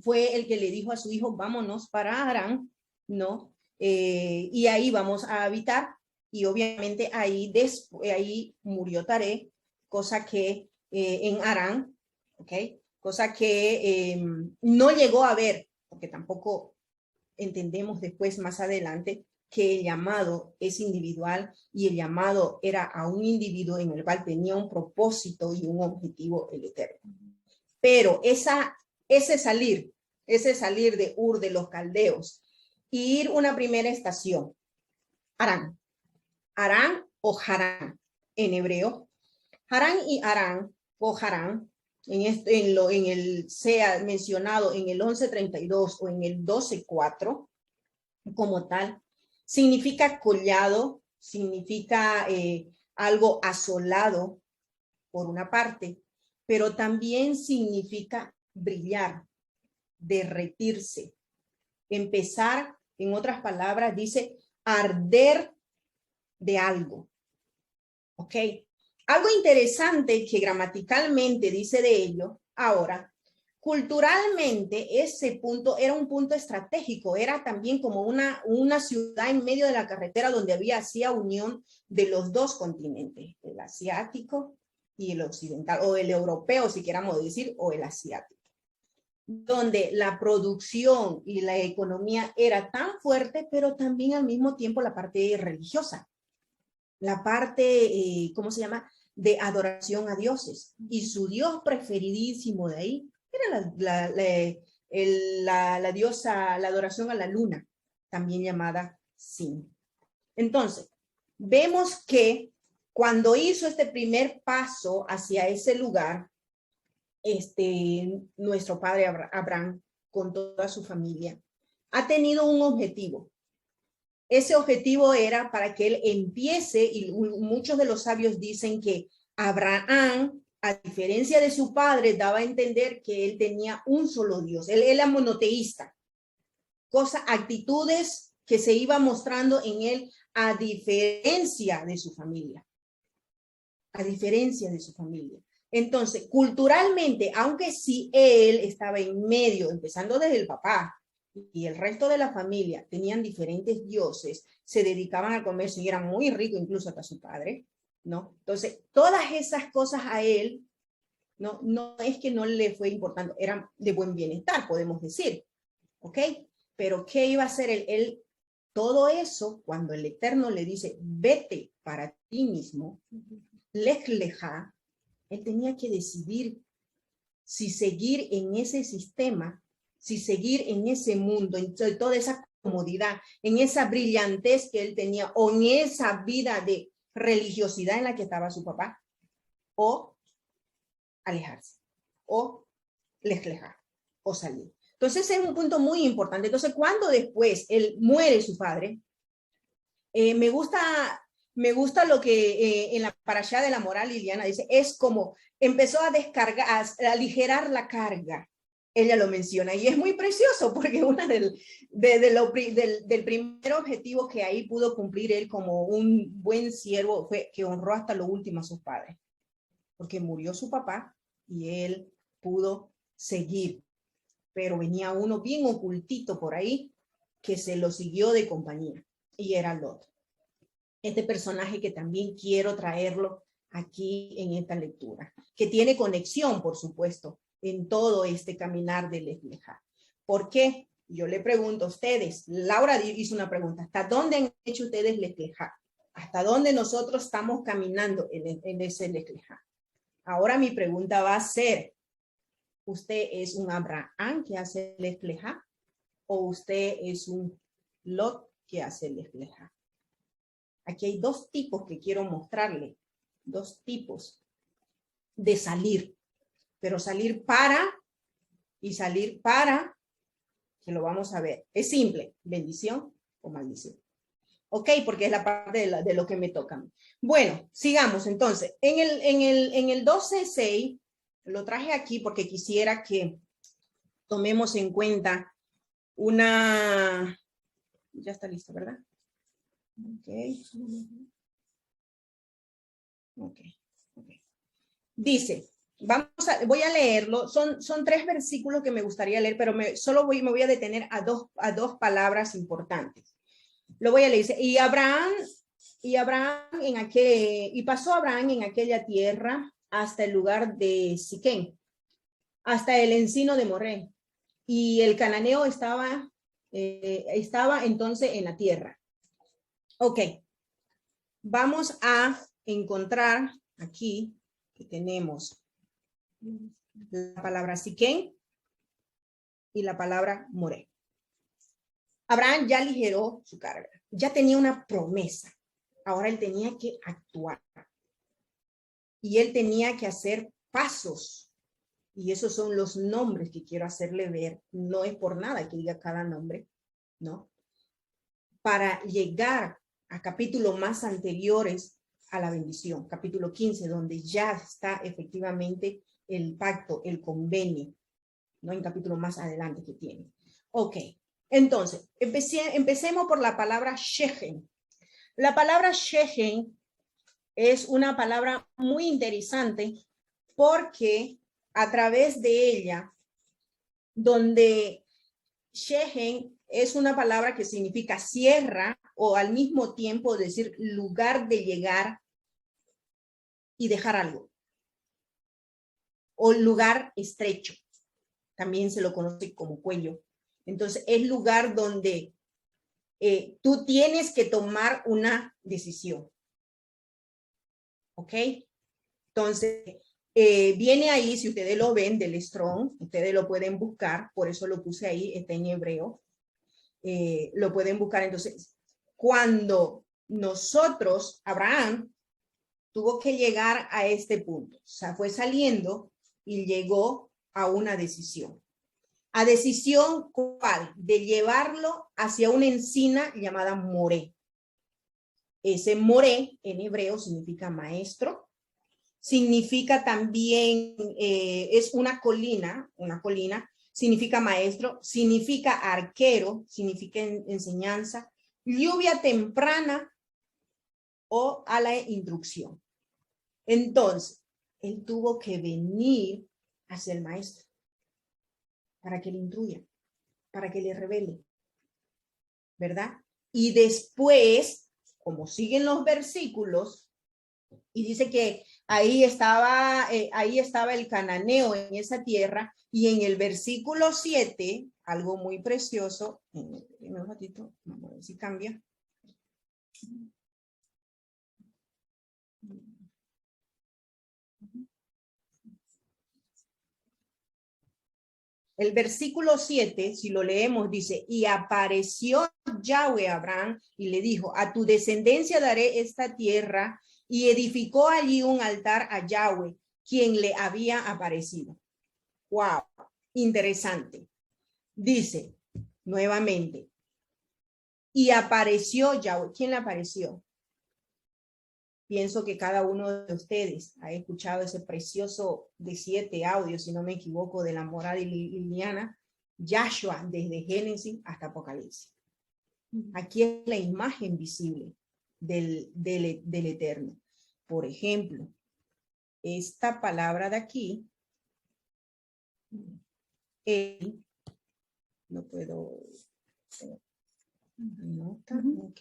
fue el que le dijo a su hijo, vámonos para Harán, ¿no? Y ahí vamos a habitar, y obviamente ahí murió Taré, cosa que en Harán, ¿ok? Cosa que no llegó a ver, porque tampoco entendemos después más adelante que el llamado es individual y el llamado era a un individuo en el cual tenía un propósito y un objetivo el Eterno. Pero ese salir de Ur de los Caldeos y ir una primera estación, Harán o Harán en hebreo, Harán y Harán o Harán, en el sea mencionado en el 11:32 o en el 12:4, como tal, significa collado, significa algo asolado, por una parte, pero también significa brillar, derretirse, empezar, en otras palabras, dice arder de algo. ¿Ok? Algo interesante que gramaticalmente dice de ello, ahora, culturalmente ese punto era un punto estratégico, era también como una ciudad en medio de la carretera donde hacía unión de los dos continentes, el asiático y el occidental, o el europeo si queramos decir, o el asiático, donde la producción y la economía era tan fuerte, pero también al mismo tiempo la parte religiosa, la parte, ¿cómo se llama?, de adoración a dioses. Y su dios preferidísimo de ahí era la diosa, la adoración a la luna, también llamada Sin. Entonces, vemos que cuando hizo este primer paso hacia ese lugar, nuestro padre Abraham, con toda su familia, ha tenido un objetivo. Ese objetivo era para que él empiece, y muchos de los sabios dicen que Abraham, a diferencia de su padre, daba a entender que él tenía un solo Dios. Él era monoteísta. Actitudes que se iba mostrando en él a diferencia de su familia. A diferencia de su familia. Entonces, culturalmente, aunque sí él estaba en medio, empezando desde el papá, y el resto de la familia tenían diferentes dioses, se dedicaban al comercio y eran muy ricos, incluso hasta su padre, ¿no? Entonces, todas esas cosas a él, no es que no le fue importante, eran de buen bienestar, podemos decir, ¿ok? Pero ¿qué iba a hacer él? Todo eso, cuando el Eterno le dice, vete para ti mismo, lech lecha, él tenía que decidir si seguir en ese sistema, si seguir en ese mundo, en toda esa comodidad, en esa brillantez que él tenía, o en esa vida de religiosidad en la que estaba su papá, o alejarse, o lejlejar, o salir. Entonces, ese es un punto muy importante. Entonces, cuando después él muere su padre, me gusta lo que en la parashá de la moral Liliana dice, es como empezó a descargar, a aligerar la carga. Ella lo menciona y es muy precioso porque una del primer objetivo que ahí pudo cumplir él como un buen siervo fue que honró hasta lo último a sus padres, porque murió su papá y él pudo seguir, pero venía uno bien ocultito por ahí que se lo siguió de compañía y era Lot. Este personaje que también quiero traerlo aquí en esta lectura, que tiene conexión, por supuesto, en todo este caminar de lech lecha. ¿Por qué? Yo le pregunto a ustedes, Laura hizo una pregunta, ¿hasta dónde han hecho ustedes lech lecha? ¿Hasta dónde nosotros estamos caminando en ese lech lecha? Ahora mi pregunta va a ser, ¿usted es un Abraham que hace lech lecha? ¿O usted es un Lot que hacerles pleja. Aquí hay dos tipos que quiero mostrarle. Dos tipos de salir. Pero salir para y salir para, que lo vamos a ver. Es simple, bendición o maldición. Ok, porque es la parte de lo que me toca. Bueno, sigamos entonces. En el 12.6, lo traje aquí porque quisiera que tomemos en cuenta una... Ya está listo, ¿verdad? Ok. Ok. Dice, voy a leerlo. Son 3 versículos que me gustaría leer, pero me voy a detener a dos palabras importantes. Lo voy a leer. Dice, y pasó Abraham en aquella tierra hasta el lugar de Siquén, hasta el encino de Moré, y el cananeo estaba entonces en la tierra. Ok, vamos a encontrar aquí que tenemos la palabra Siquén y la palabra Moré. Abraham ya aligeró su carga, ya tenía una promesa, ahora él tenía que actuar y él tenía que hacer pasos, y esos son los nombres que quiero hacerle ver. No es por nada que diga cada nombre, ¿no? Para llegar a capítulos más anteriores a la bendición, capítulo 15, donde ya está efectivamente el pacto, el convenio, ¿no? En capítulo más adelante que tiene. Ok, entonces, empecemos por la palabra Shechem. La palabra Shechem es una palabra muy interesante porque a través de ella, donde Shechem es una palabra que significa sierra o al mismo tiempo decir lugar de llegar y dejar algo, o lugar estrecho, también se lo conoce como cuello. Entonces es lugar donde tú tienes que tomar una decisión. ¿Ok? Entonces, viene ahí, si ustedes lo ven, del Strong, ustedes lo pueden buscar, por eso lo puse ahí, está en hebreo. Lo pueden buscar. Entonces, cuando nosotros, Abraham, tuvo que llegar a este punto, o sea, fue saliendo y llegó a una decisión. ¿A decisión cuál? De llevarlo hacia una encina llamada Moré. Ese Moré en hebreo significa maestro, significa también, es una colina, significa maestro, significa arquero, significa enseñanza, lluvia temprana o a la instrucción. Entonces, él tuvo que venir hacia el maestro para que le instruya, para que le revele, ¿verdad? Y después, como siguen los versículos, y dice que ahí estaba el cananeo en esa tierra, y en el versículo 7, algo muy precioso, un ratito, vamos a ver si cambia. El versículo 7, si lo leemos, dice, y apareció Yahweh a Abraham y le dijo, a tu descendencia daré esta tierra, y edificó allí un altar a Yahweh, quien le había aparecido. Wow, interesante. Dice nuevamente, y apareció Yahweh. ¿Quién le apareció? Pienso que cada uno de ustedes ha escuchado ese precioso de 7 audios, si no me equivoco, de la morada de Liliana, Yahshua, desde Génesis hasta Apocalipsis. Aquí es la imagen visible del Eterno. Por ejemplo, esta palabra de aquí, no puedo, nota, ok,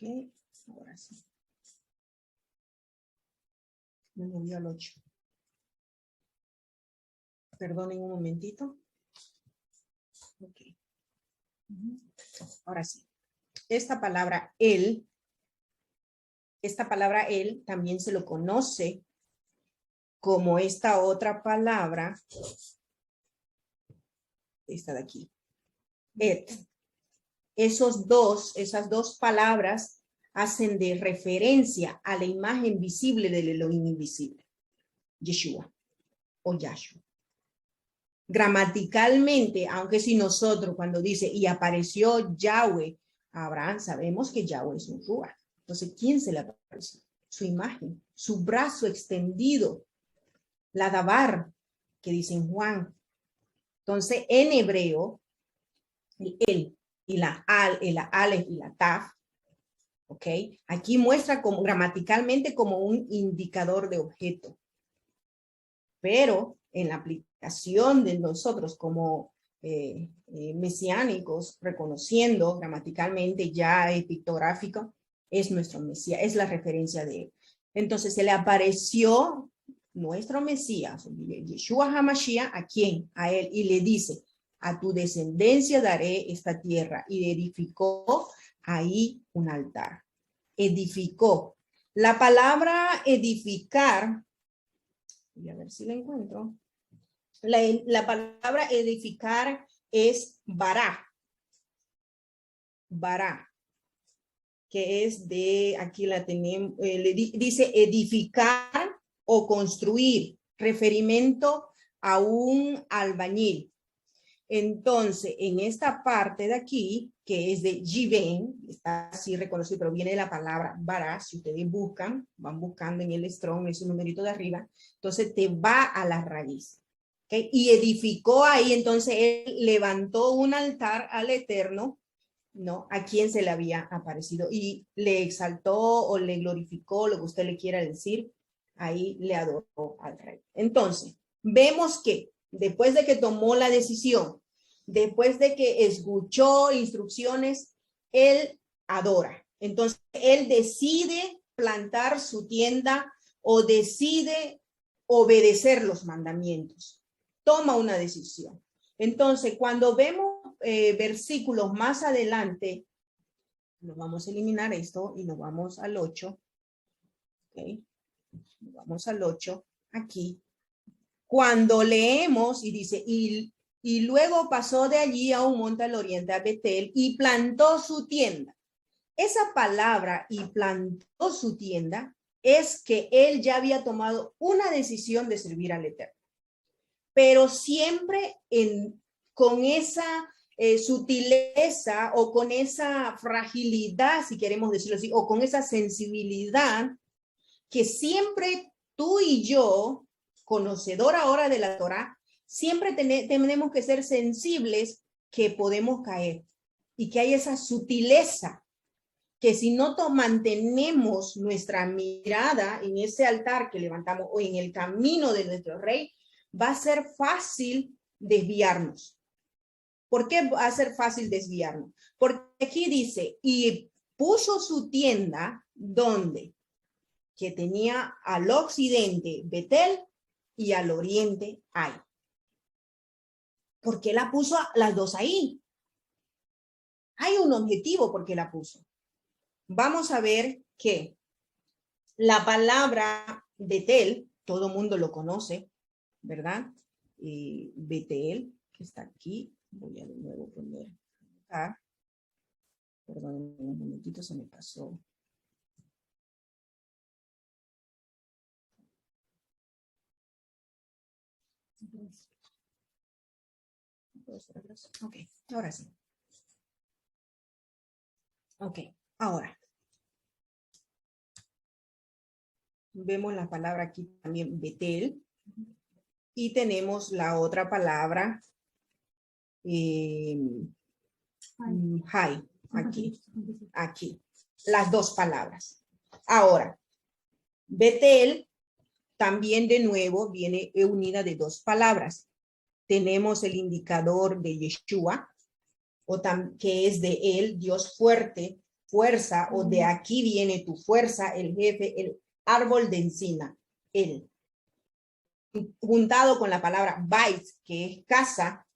ahora sí. Me movió al 8. Perdonen un momentito. Ok. Ahora sí. Esta palabra él también se lo conoce como esta otra palabra, esta de aquí, et. esas dos palabras hacen de referencia a la imagen visible del Elohim invisible, Yeshua o Yahshua. Gramaticalmente, aunque si nosotros cuando dice y apareció Yahweh a Abraham, sabemos que Yahweh es un Ruach. Entonces, ¿quién se le apareció? Su imagen, su brazo extendido, la Dabar, que dice en Juan. Entonces, en hebreo, el y la Aleph y la Taf, ¿ok? Aquí muestra como, gramaticalmente como un indicador de objeto. Pero en la aplicación de nosotros como mesiánicos, reconociendo gramaticalmente ya pictográfico, es nuestro Mesías, es la referencia de él. Entonces se le apareció nuestro Mesías, Yeshua HaMashiach, ¿a quién? A él, y le dice, a tu descendencia daré esta tierra, y edificó ahí un altar. Edificó. La palabra edificar, voy a ver si la encuentro. La palabra edificar es bará. Bará. Que es de, aquí la tenemos, dice edificar o construir, referimiento a un albañil. Entonces, en esta parte de aquí, que es de Jiven, está así reconocido, pero viene de la palabra bará, si ustedes buscan, van buscando en el Strong, ese numerito de arriba, entonces te va a la raíz. ¿Okay? Y edificó ahí, entonces él levantó un altar al Eterno, ¿no? A quien se le había aparecido y le exaltó o le glorificó, lo que usted le quiera decir, ahí le adoró al rey. Entonces, vemos que después de que tomó la decisión, después de que escuchó instrucciones, él adora. Entonces, él decide plantar su tienda o decide obedecer los mandamientos. Toma una decisión. Entonces, cuando vemos versículos más adelante, nos vamos a eliminar esto y nos vamos al 8. ¿Okay? Nos vamos al 8 aquí. Cuando leemos y dice, y luego pasó de allí a un monte al oriente, a Betel, y plantó su tienda. Esa palabra, y plantó su tienda, es que él ya había tomado una decisión de servir al Eterno. Pero siempre con esa sutileza o con esa fragilidad, si queremos decirlo así, o con esa sensibilidad que siempre tú y yo, conocedor ahora de la Torá, siempre tenemos que ser sensibles que podemos caer y que hay esa sutileza que si no mantenemos nuestra mirada en ese altar que levantamos o en el camino de nuestro rey, va a ser fácil desviarnos. ¿Por qué va a ser fácil desviarnos? Porque aquí dice, y puso su tienda, ¿dónde? Que tenía al occidente Betel y al oriente Ai. ¿Por qué la puso las dos ahí? Hay un objetivo por qué la puso. Vamos a ver que la palabra Betel, todo mundo lo conoce, ¿verdad? Betel, que está aquí. Voy a de nuevo poner acá. Perdón, un momentito, se me pasó. Ok, ahora sí. Ok, ahora. Vemos la palabra aquí también, Betel. Y tenemos la otra palabra, Hai, aquí. Las dos palabras. Ahora, Betel también de nuevo viene unida de dos palabras. Tenemos el indicador de Yeshua, que es de él, Dios fuerte, fuerza, o de aquí viene tu fuerza, el jefe, el árbol de encina, él. Juntado con la palabra Bait, que es casa,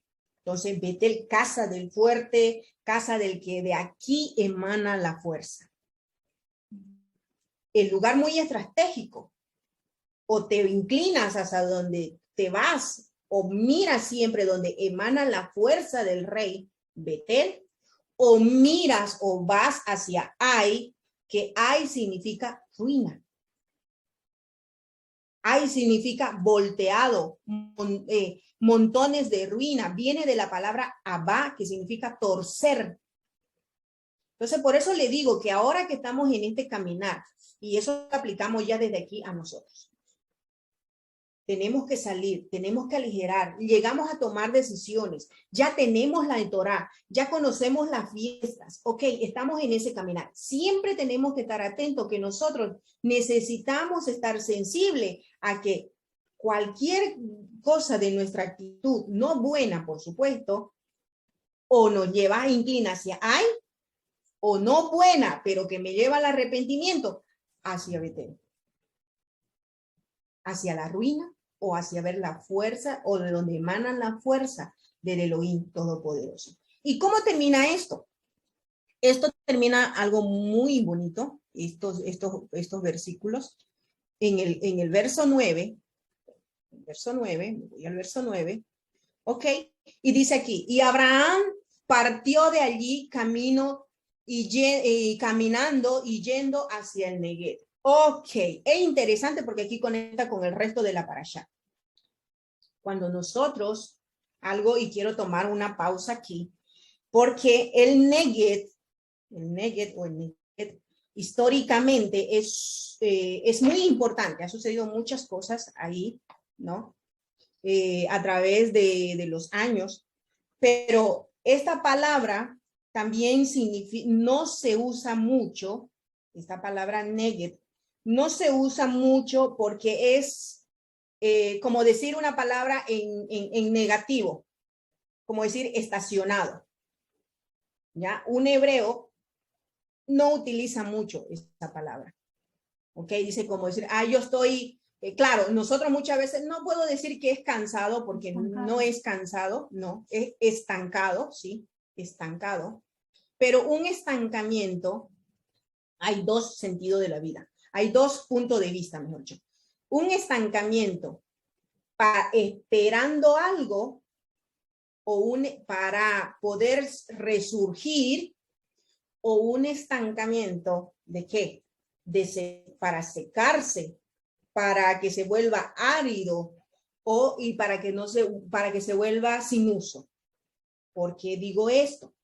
entonces Betel, casa del fuerte, casa del que de aquí emana la fuerza. El lugar muy estratégico, o te inclinas hacia donde te vas, o miras siempre donde emana la fuerza del rey, Betel, o miras o vas hacia Ay, que Ay significa ruina. Ay significa volteado, montones de ruina. Viene de la palabra abá, que significa torcer. Entonces, por eso le digo que ahora que estamos en este caminar, y eso lo aplicamos ya desde aquí a nosotros, tenemos que salir, tenemos que aligerar, llegamos a tomar decisiones, ya tenemos la Torá, ya conocemos las fiestas, ok, estamos en ese caminar. Siempre tenemos que estar atentos que nosotros necesitamos estar sensibles a que cualquier cosa de nuestra actitud, no buena, por supuesto, o nos lleva a inclinar hacia ay, o no buena, pero que me lleva al arrepentimiento, hacia Betel, hacia la ruina, o hacia ver la fuerza, o de donde emanan la fuerza del Elohim Todopoderoso. ¿Y cómo termina esto? Esto termina algo muy bonito, estos versículos. En el verso 9, voy al verso 9, ok, y dice aquí, y Abraham partió de allí camino y caminando y yendo hacia el Negev. Ok, es interesante porque aquí conecta con el resto de la parashá. Cuando nosotros, y quiero tomar una pausa aquí, porque el Negev históricamente es muy importante, ha sucedido muchas cosas ahí, ¿no? A través de los años, pero esta palabra también no se usa mucho, esta palabra Negev, no se usa mucho porque es como decir una palabra en negativo, como decir estacionado. ¿Ya? Un hebreo no utiliza mucho esta palabra. ¿Ok? Dice como decir, yo estoy, claro, nosotros muchas veces no puedo decir que es cansado porque no es cansado, no, es estancado, sí, estancado. Pero un estancamiento, hay dos sentidos de la vida, hay dos puntos de vista, mejor dicho. Un estancamiento esperando algo o para poder resurgir, o un estancamiento de qué? Para secarse, para que se vuelva árido y para que se vuelva sin uso. ¿Por qué digo esto?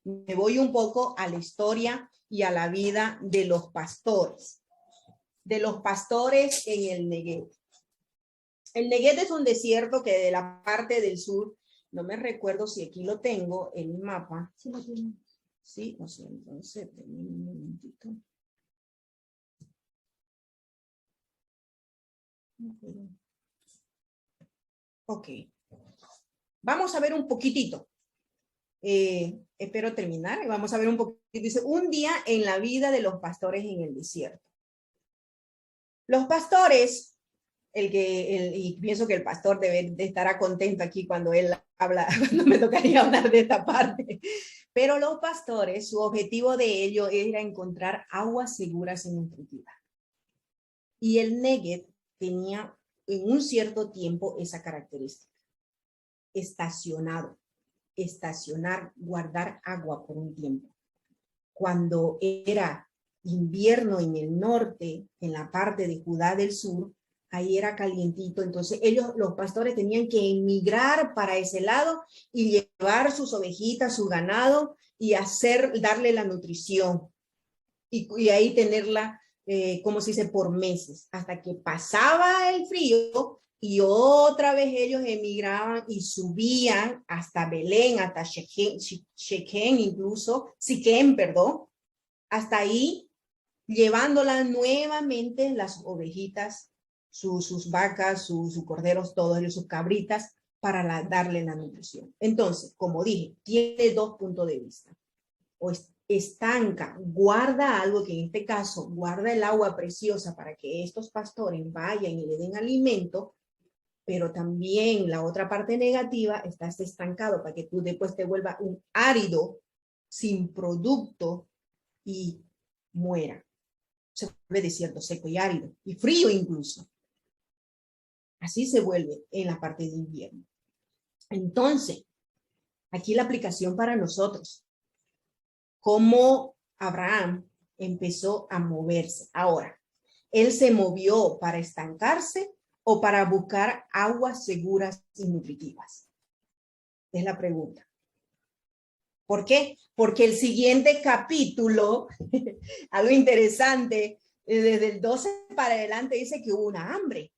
Me voy un poco a la historia y a la vida de los pastores. De los pastores en el Negev. El Negev es un desierto que de la parte del sur, no me recuerdo si aquí lo tengo, el mapa. Sí, lo tengo. Sí, o sea, entonces, un momentito. Ok. Vamos a ver un poquitito. Espero terminar. Vamos a ver un poquito. Dice, un día en la vida de los pastores en el desierto. Los pastores, y pienso que el pastor estará contento aquí cuando él habla, cuando me tocaría hablar de esta parte. Pero los pastores, su objetivo de ello era encontrar aguas seguras en nutritiva. Y el Negev tenía en un cierto tiempo esa característica. Estacionar, guardar agua por un tiempo. Cuando era invierno en el norte, en la parte de Judá del sur, ahí era calientito, entonces los pastores tenían que emigrar para ese lado y llevar sus ovejitas, su ganado y darle la nutrición y ahí tenerla, como se dice, por meses, hasta que pasaba el frío y otra vez ellos emigraban y subían hasta Belén, hasta Siquem, perdón, hasta ahí, llevándola nuevamente las ovejitas, sus vacas, sus corderos, todos ellos, sus cabritas, para darle la nutrición. Entonces, como dije, tiene dos puntos de vista. O estanca, guarda algo, que en este caso guarda el agua preciosa para que estos pastores vayan y le den alimento, pero también la otra parte negativa, estás estancado para que tú después te vuelva un árido, sin producto y muera. Se vuelve desierto seco y árido, y frío incluso. Así se vuelve en la parte de invierno. Entonces, aquí la aplicación para nosotros. cómo Abraham empezó a moverse. Ahora, ¿él se movió para estancarse o para buscar aguas seguras y nutritivas? Es la pregunta. ¿Por qué? Porque el siguiente capítulo, algo interesante, desde el 12 para adelante dice que hubo una hambre.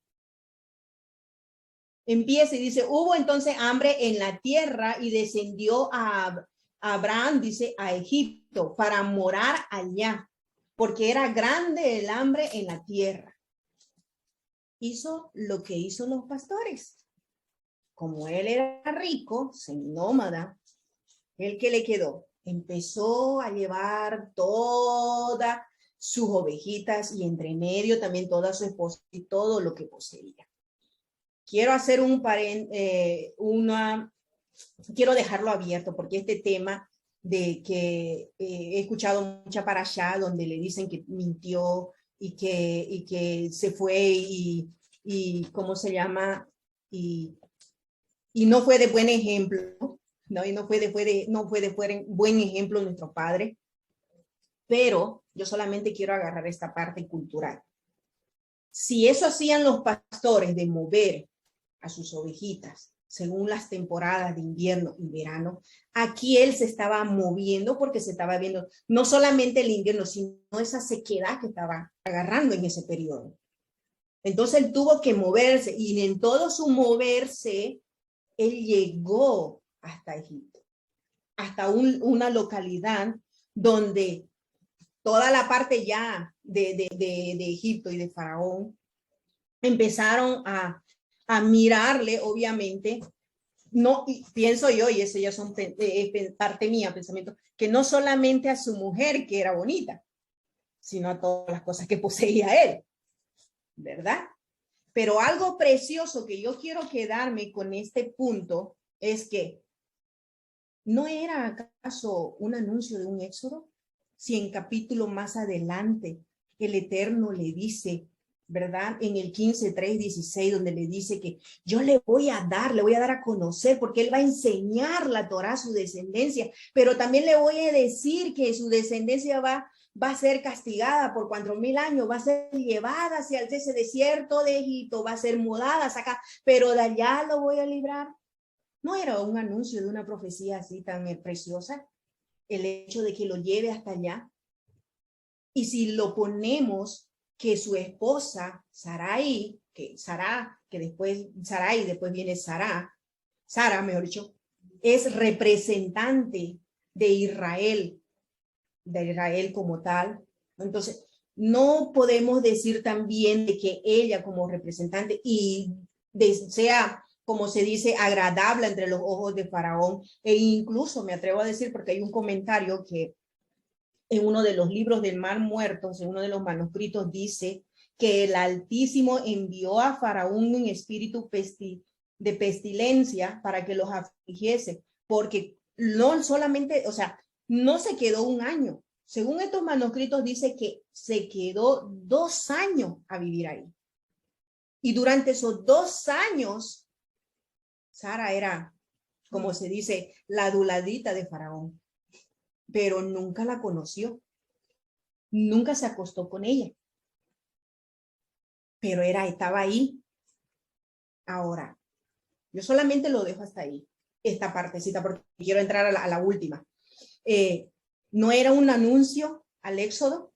Empieza y dice, hubo entonces hambre en la tierra y descendió a Abraham, dice, a Egipto para morar allá, porque era grande el hambre en la tierra. Hizo lo que hizo los pastores. Como él era rico, seminómada, ¿el que le quedó? Empezó a llevar todas sus ovejitas y entre medio también toda su esposa y todo lo que poseía. Quiero hacer quiero dejarlo abierto porque este tema de que he escuchado mucha para allá donde le dicen que mintió y que se fue y ¿cómo se llama? Y no fue de buen ejemplo, ¿no? Y no fue de buen ejemplo nuestro padre. Pero yo solamente quiero agarrar esta parte cultural. Si eso hacían los pastores de mover a sus ovejitas según las temporadas de invierno y verano, aquí él se estaba moviendo porque se estaba viendo no solamente el invierno, sino esa sequedad que estaba agarrando en ese periodo. Entonces él tuvo que moverse y en todo su moverse, él llegó hasta Egipto, hasta una localidad donde toda la parte ya de Egipto y de Faraón empezaron a mirarle, obviamente, no, pienso yo, y eso ya son parte mía, pensamiento, que no solamente a su mujer que era bonita, sino a todas las cosas que poseía él, ¿verdad? Pero algo precioso que yo quiero quedarme con este punto es que ¿no era acaso un anuncio de un éxodo? Si en capítulo más adelante el Eterno le dice, ¿verdad? En el 15:3-16, donde le dice que yo le voy a dar a conocer, porque él va a enseñar la Torá a su descendencia, pero también le voy a decir que su descendencia va a ser castigada por 4,000 años, va a ser llevada hacia ese desierto de Egipto, va a ser mudada acá, pero de allá lo voy a librar. ¿No era un anuncio de una profecía así tan preciosa? El hecho de que lo lleve hasta allá. Y si lo ponemos que su esposa, Sarai, después viene Sara, mejor dicho, es representante de Israel como tal. Entonces, no podemos decir también de que ella como representante sea, como se dice, agradable entre los ojos de Faraón. E incluso me atrevo a decir, porque hay un comentario que en uno de los libros del Mar Muerto, en uno de los manuscritos, dice que el Altísimo envió a Faraón un espíritu de pestilencia para que los afligiese, porque no solamente, o sea, no se quedó un año. Según estos manuscritos dice que se quedó 2 años a vivir ahí. Y durante esos 2 años, Sara era, como se dice, la aduladita de Faraón, pero nunca la conoció. Nunca se acostó con ella. Pero estaba ahí. Ahora, yo solamente lo dejo hasta ahí, esta partecita, porque quiero entrar a la última. No era un anuncio al éxodo,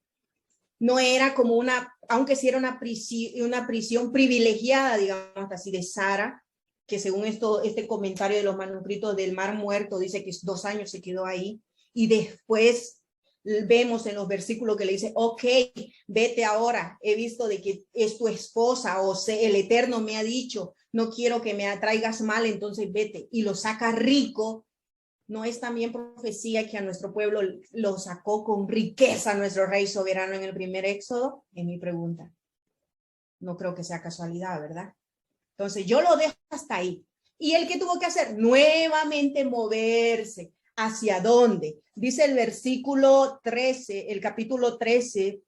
no era como aunque sí era una prisión privilegiada, digamos así, de Sara, que según este comentario de los manuscritos del Mar Muerto dice que 2 años se quedó ahí, y después vemos en los versículos que le dice, ok, vete ahora, he visto de que es tu esposa, o sea, el Eterno me ha dicho, no quiero que me atraigas mal, entonces vete, y lo saca rico. ¿No es también profecía que a nuestro pueblo lo sacó con riqueza nuestro rey soberano en el primer éxodo? Es mi pregunta. No creo que sea casualidad, ¿verdad? Entonces yo lo dejo hasta ahí. ¿Y él qué tuvo que hacer? Nuevamente moverse. ¿Hacia dónde? Dice el versículo 13, el capítulo 13,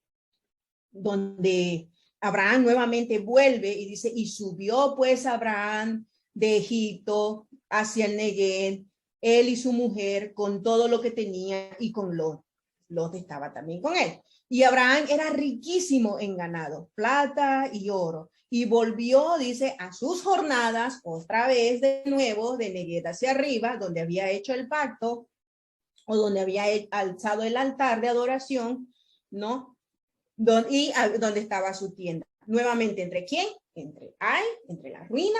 donde Abraham nuevamente vuelve y dice, y subió pues Abraham de Egipto hacia el Neguev, él y su mujer, con todo lo que tenía y con Lot. Lot estaba también con él. Y Abraham era riquísimo en ganado, plata y oro. Y volvió, dice, a sus jornadas, otra vez de nuevo, de Neguet hacia arriba, donde había hecho el pacto, o donde había alzado el altar de adoración, ¿no? Y donde estaba su tienda. Nuevamente, ¿entre quién? Entre la ruina,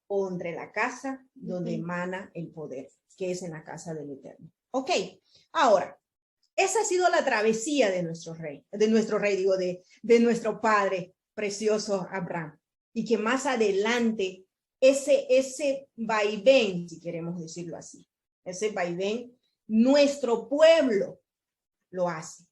o entre la casa donde emana el poder, que es en la casa del Eterno. Ok, ahora, esa ha sido la travesía de nuestro rey, de nuestro padre precioso Abraham. Y que más adelante, ese vaivén, si queremos decirlo así, ese vaivén, nuestro pueblo lo hace.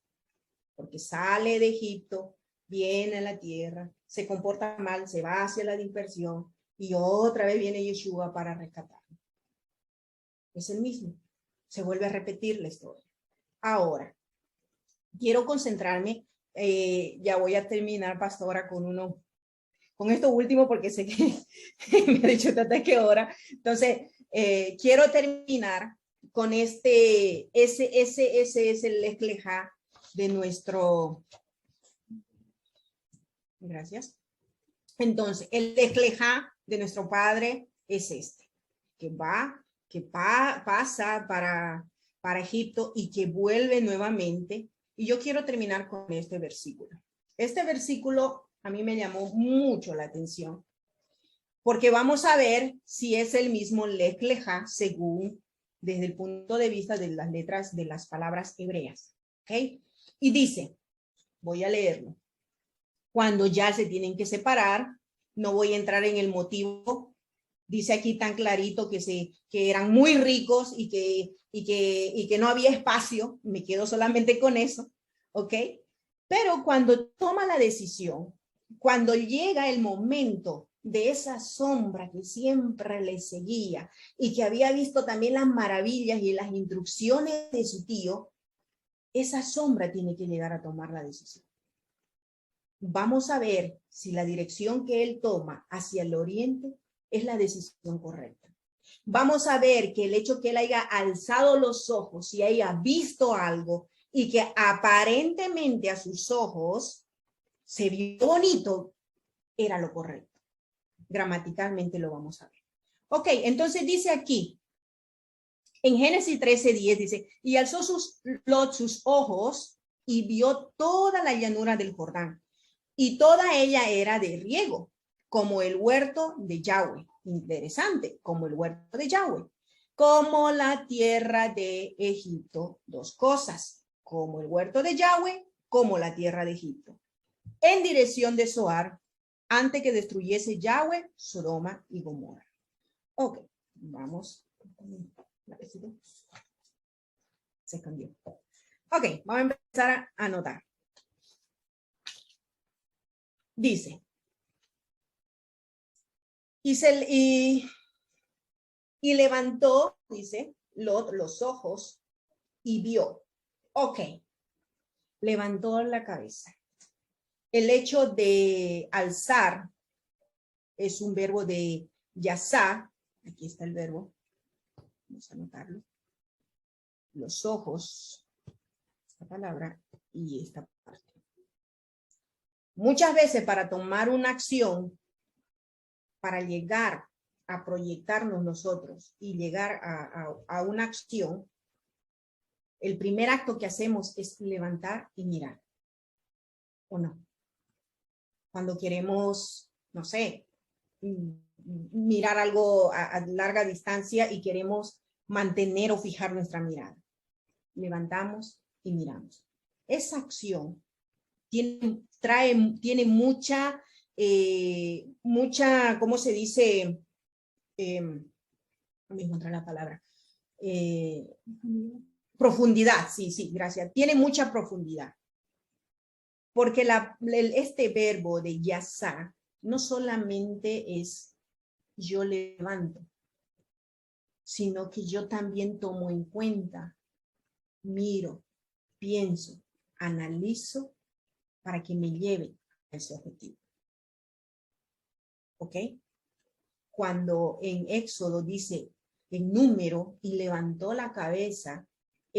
Porque sale de Egipto, viene a la tierra, se comporta mal, se va hacia la dispersión, y otra vez viene Yeshua para rescatarlo. Es el mismo. Se vuelve a repetir la historia. Ahora, quiero concentrarme, ya voy a terminar, pastora, con esto último, porque sé que me ha dicho tanta que hora. Entonces, quiero terminar con ese es el esclejá de nuestro, gracias. Entonces, el esclejá de nuestro padre es este, que pasa para Egipto y que vuelve nuevamente. Y yo quiero terminar con este versículo. Este versículo a mí me llamó mucho la atención, porque vamos a ver si es el mismo Lech Lejá según desde el punto de vista de las letras de las palabras hebreas. ¿Ok? Y dice, voy a leerlo. Cuando ya se tienen que separar, no voy a entrar en el motivo. Dice aquí tan clarito que eran muy ricos y que no había espacio. Me quedo solamente con eso. ¿Ok? Pero cuando toma la decisión, cuando llega el momento de esa sombra que siempre le seguía y que había visto también las maravillas y las instrucciones de su tío, esa sombra tiene que llegar a tomar la decisión. Vamos a ver si la dirección que él toma hacia el oriente es la decisión correcta. Vamos a ver que el hecho que él haya alzado los ojos y haya visto algo y que aparentemente a sus ojos se vio bonito, era lo correcto. Gramaticalmente lo vamos a ver. Ok, entonces dice aquí, en Génesis 13:10 dice, y alzó sus ojos y vio toda la llanura del Jordán, y toda ella era de riego, como el huerto de Yahweh. Interesante, como el huerto de Yahweh. Como la tierra de Egipto, dos cosas, como el huerto de Yahweh, como la tierra de Egipto. En dirección de Zoar, antes que destruyese Yahweh, Sodoma y Gomorra. Ok, vamos. Se cambió. Ok, vamos a empezar a anotar. Dice, y levantó, dice, Lot los ojos y vio. Ok, levantó la cabeza. El hecho de alzar es un verbo de yasá. Aquí está el verbo. Vamos a anotarlo. Los ojos, esta palabra y esta parte. Muchas veces para tomar una acción, para llegar a proyectarnos nosotros y llegar a una acción, el primer acto que hacemos es levantar y mirar. ¿O no? Cuando queremos, no sé, mirar algo a larga distancia y queremos mantener o fijar nuestra mirada. Levantamos y miramos. Esa acción tiene mucha, ¿cómo se dice? Me encontré la palabra. Profundidad, sí, gracias. Tiene mucha profundidad. Porque este verbo de yasá no solamente es yo levanto, sino que yo también tomo en cuenta, miro, pienso, analizo para que me lleve a ese objetivo. ¿Ok? Cuando en Éxodo dice en número y levantó la cabeza,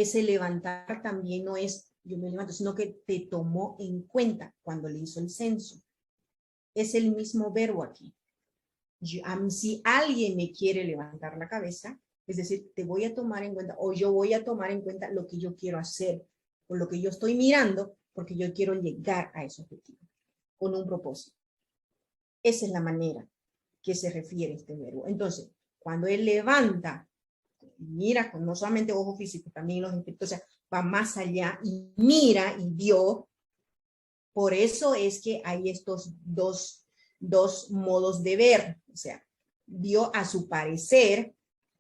ese levantar también no es yo me levanto, sino que te tomó en cuenta cuando le hizo el censo. Es el mismo verbo aquí. Si alguien me quiere levantar la cabeza, es decir, te voy a tomar en cuenta, o yo voy a tomar en cuenta lo que yo quiero hacer, o lo que yo estoy mirando, porque yo quiero llegar a ese objetivo, con un propósito. Esa es la manera que se refiere este verbo. Entonces, cuando él levanta, mira con no solamente ojo físico, también los espíritus, o sea, va más allá y mira y vio. Por eso es que hay estos dos modos de ver, o sea, vio a su parecer,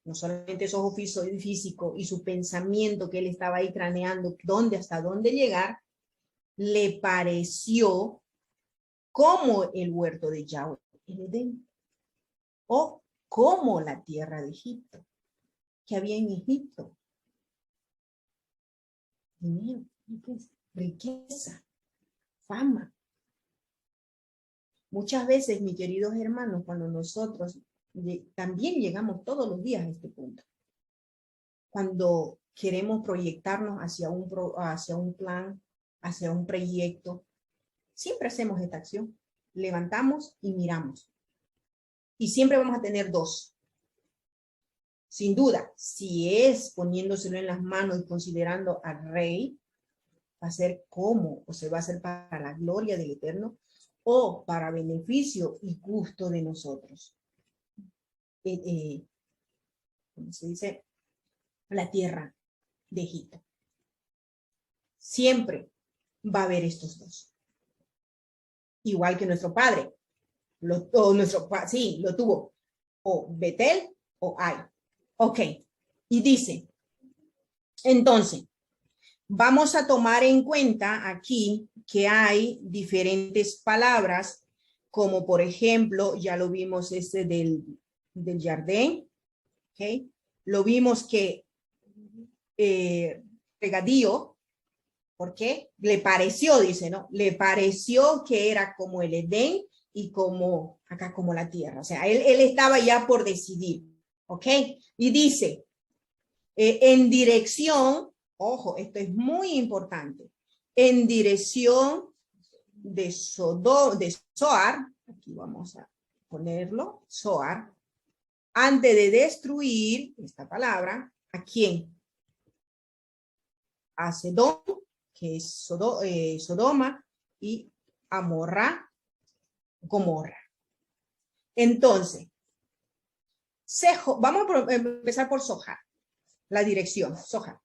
no solamente su ojo físico y su pensamiento que él estaba ahí craneando, hasta dónde llegar, le pareció como el huerto de Yahweh, el Edén, o como la tierra de Egipto, que había en Egipto. Dinero, riqueza, fama. Muchas veces, mis queridos hermanos, cuando nosotros también llegamos todos los días a este punto, cuando queremos proyectarnos hacia un plan, hacia un proyecto, siempre hacemos esta acción. Levantamos y miramos. Y siempre vamos a tener dos. Sin duda, si es poniéndoselo en las manos y considerando al rey, va a ser como, o se va a hacer para la gloria del Eterno, o para beneficio y gusto de nosotros. ¿Cómo se dice? La tierra de Egipto. Siempre va a haber estos dos. Igual que nuestro padre. Lo tuvo. O Betel o Ai. Ok. Y dice, entonces, vamos a tomar en cuenta aquí que hay diferentes palabras, como por ejemplo, ya lo vimos del jardín, ¿okay? Lo vimos que regadío, ¿por qué? Le pareció, dice, ¿no? Le pareció que era como el Edén y como acá como la tierra. O sea, él estaba ya por decidir, ¿ok? Y dice, en dirección, ojo, esto es muy importante, en dirección de Zoar, aquí vamos a ponerlo, Zoar, antes de destruir, esta palabra, ¿a quién? A Sedón, que es Sodoma, y Amorra, Gomorra. Entonces, vamos a empezar por Zohar, la dirección, Zohar.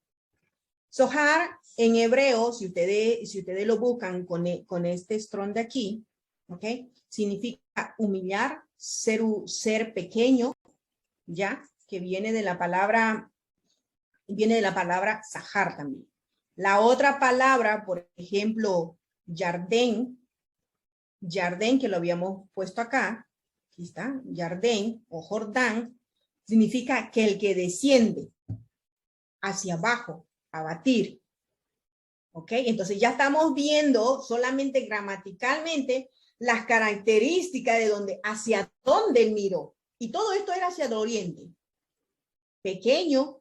Zohar en hebreo, si ustedes lo buscan con este strong de aquí, ¿ok? Significa humillar, ser pequeño, ¿ya? Que viene de la palabra Zahar también. La otra palabra, por ejemplo, Jardín, que lo habíamos puesto acá, aquí está, Jardín o Jordán, significa que el que desciende hacia abajo, a batir. ¿Ok? Entonces ya estamos viendo solamente gramaticalmente las características de hacia dónde él miró. Y todo esto era hacia el oriente. Pequeño,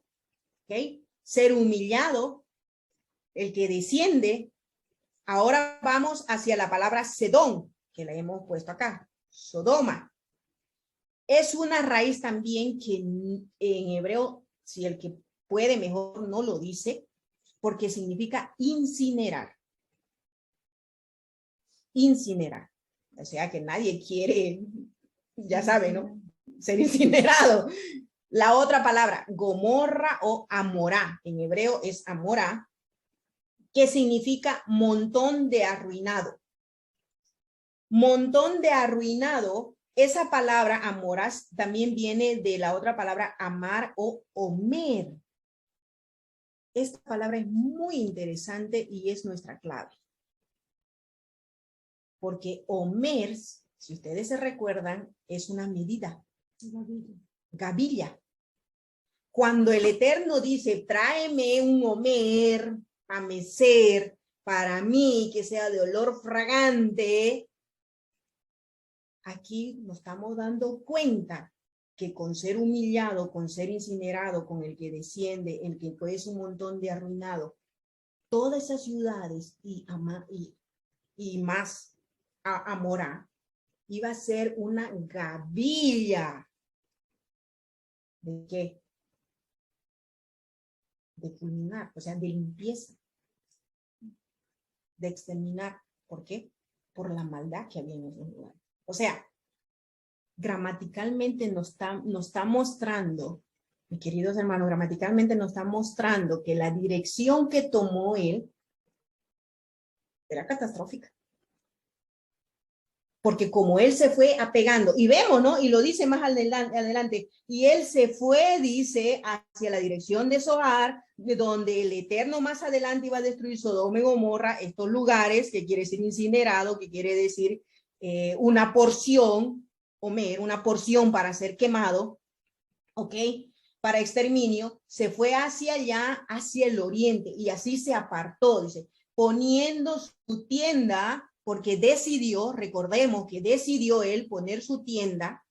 ¿ok? Ser humillado, el que desciende. Ahora vamos hacia la palabra Sedón, que la hemos puesto acá. Sodoma. Es una raíz también que en hebreo, si el que puede mejor no lo dice, porque significa incinerar. Incinerar. O sea que nadie quiere, ya sabe, ¿no? Ser incinerado. La otra palabra, Gomorra o Amorá, en hebreo es Amorá, que significa montón de arruinado. Montón de arruinado, esa palabra Amoras también viene de la otra palabra amar o omer. Esta palabra es muy interesante y es nuestra clave. Porque omer, si ustedes se recuerdan, es una medida. Gavilla. Cuando el Eterno dice, tráeme un omer a mecer para mí, que sea de olor fragante, aquí nos estamos dando cuenta que con ser humillado, con ser incinerado, con el que desciende, el que es un montón de arruinado, todas esas ciudades y más a Morá, iba a ser una gavilla. ¿De qué? De fulminar, o sea, de limpieza, de exterminar. ¿Por qué? Por la maldad que había en esos lugares. O sea, gramaticalmente nos está mostrando, mis queridos hermanos, gramaticalmente nos está mostrando que la dirección que tomó él era catastrófica. Porque como él se fue apegando, y vemos, ¿no? Y lo dice más adelante, y él se fue, dice, hacia la dirección de Zoar, de donde el Eterno más adelante iba a destruir Sodoma y Gomorra, estos lugares, que quiere decir incinerado, que quiere decir una porción, Omer, una porción para ser quemado, ¿ok? Para exterminio, se fue hacia allá, hacia el oriente, y así se apartó, dice, poniendo su tienda, porque decidió, recordemos que decidió él poner su tienda,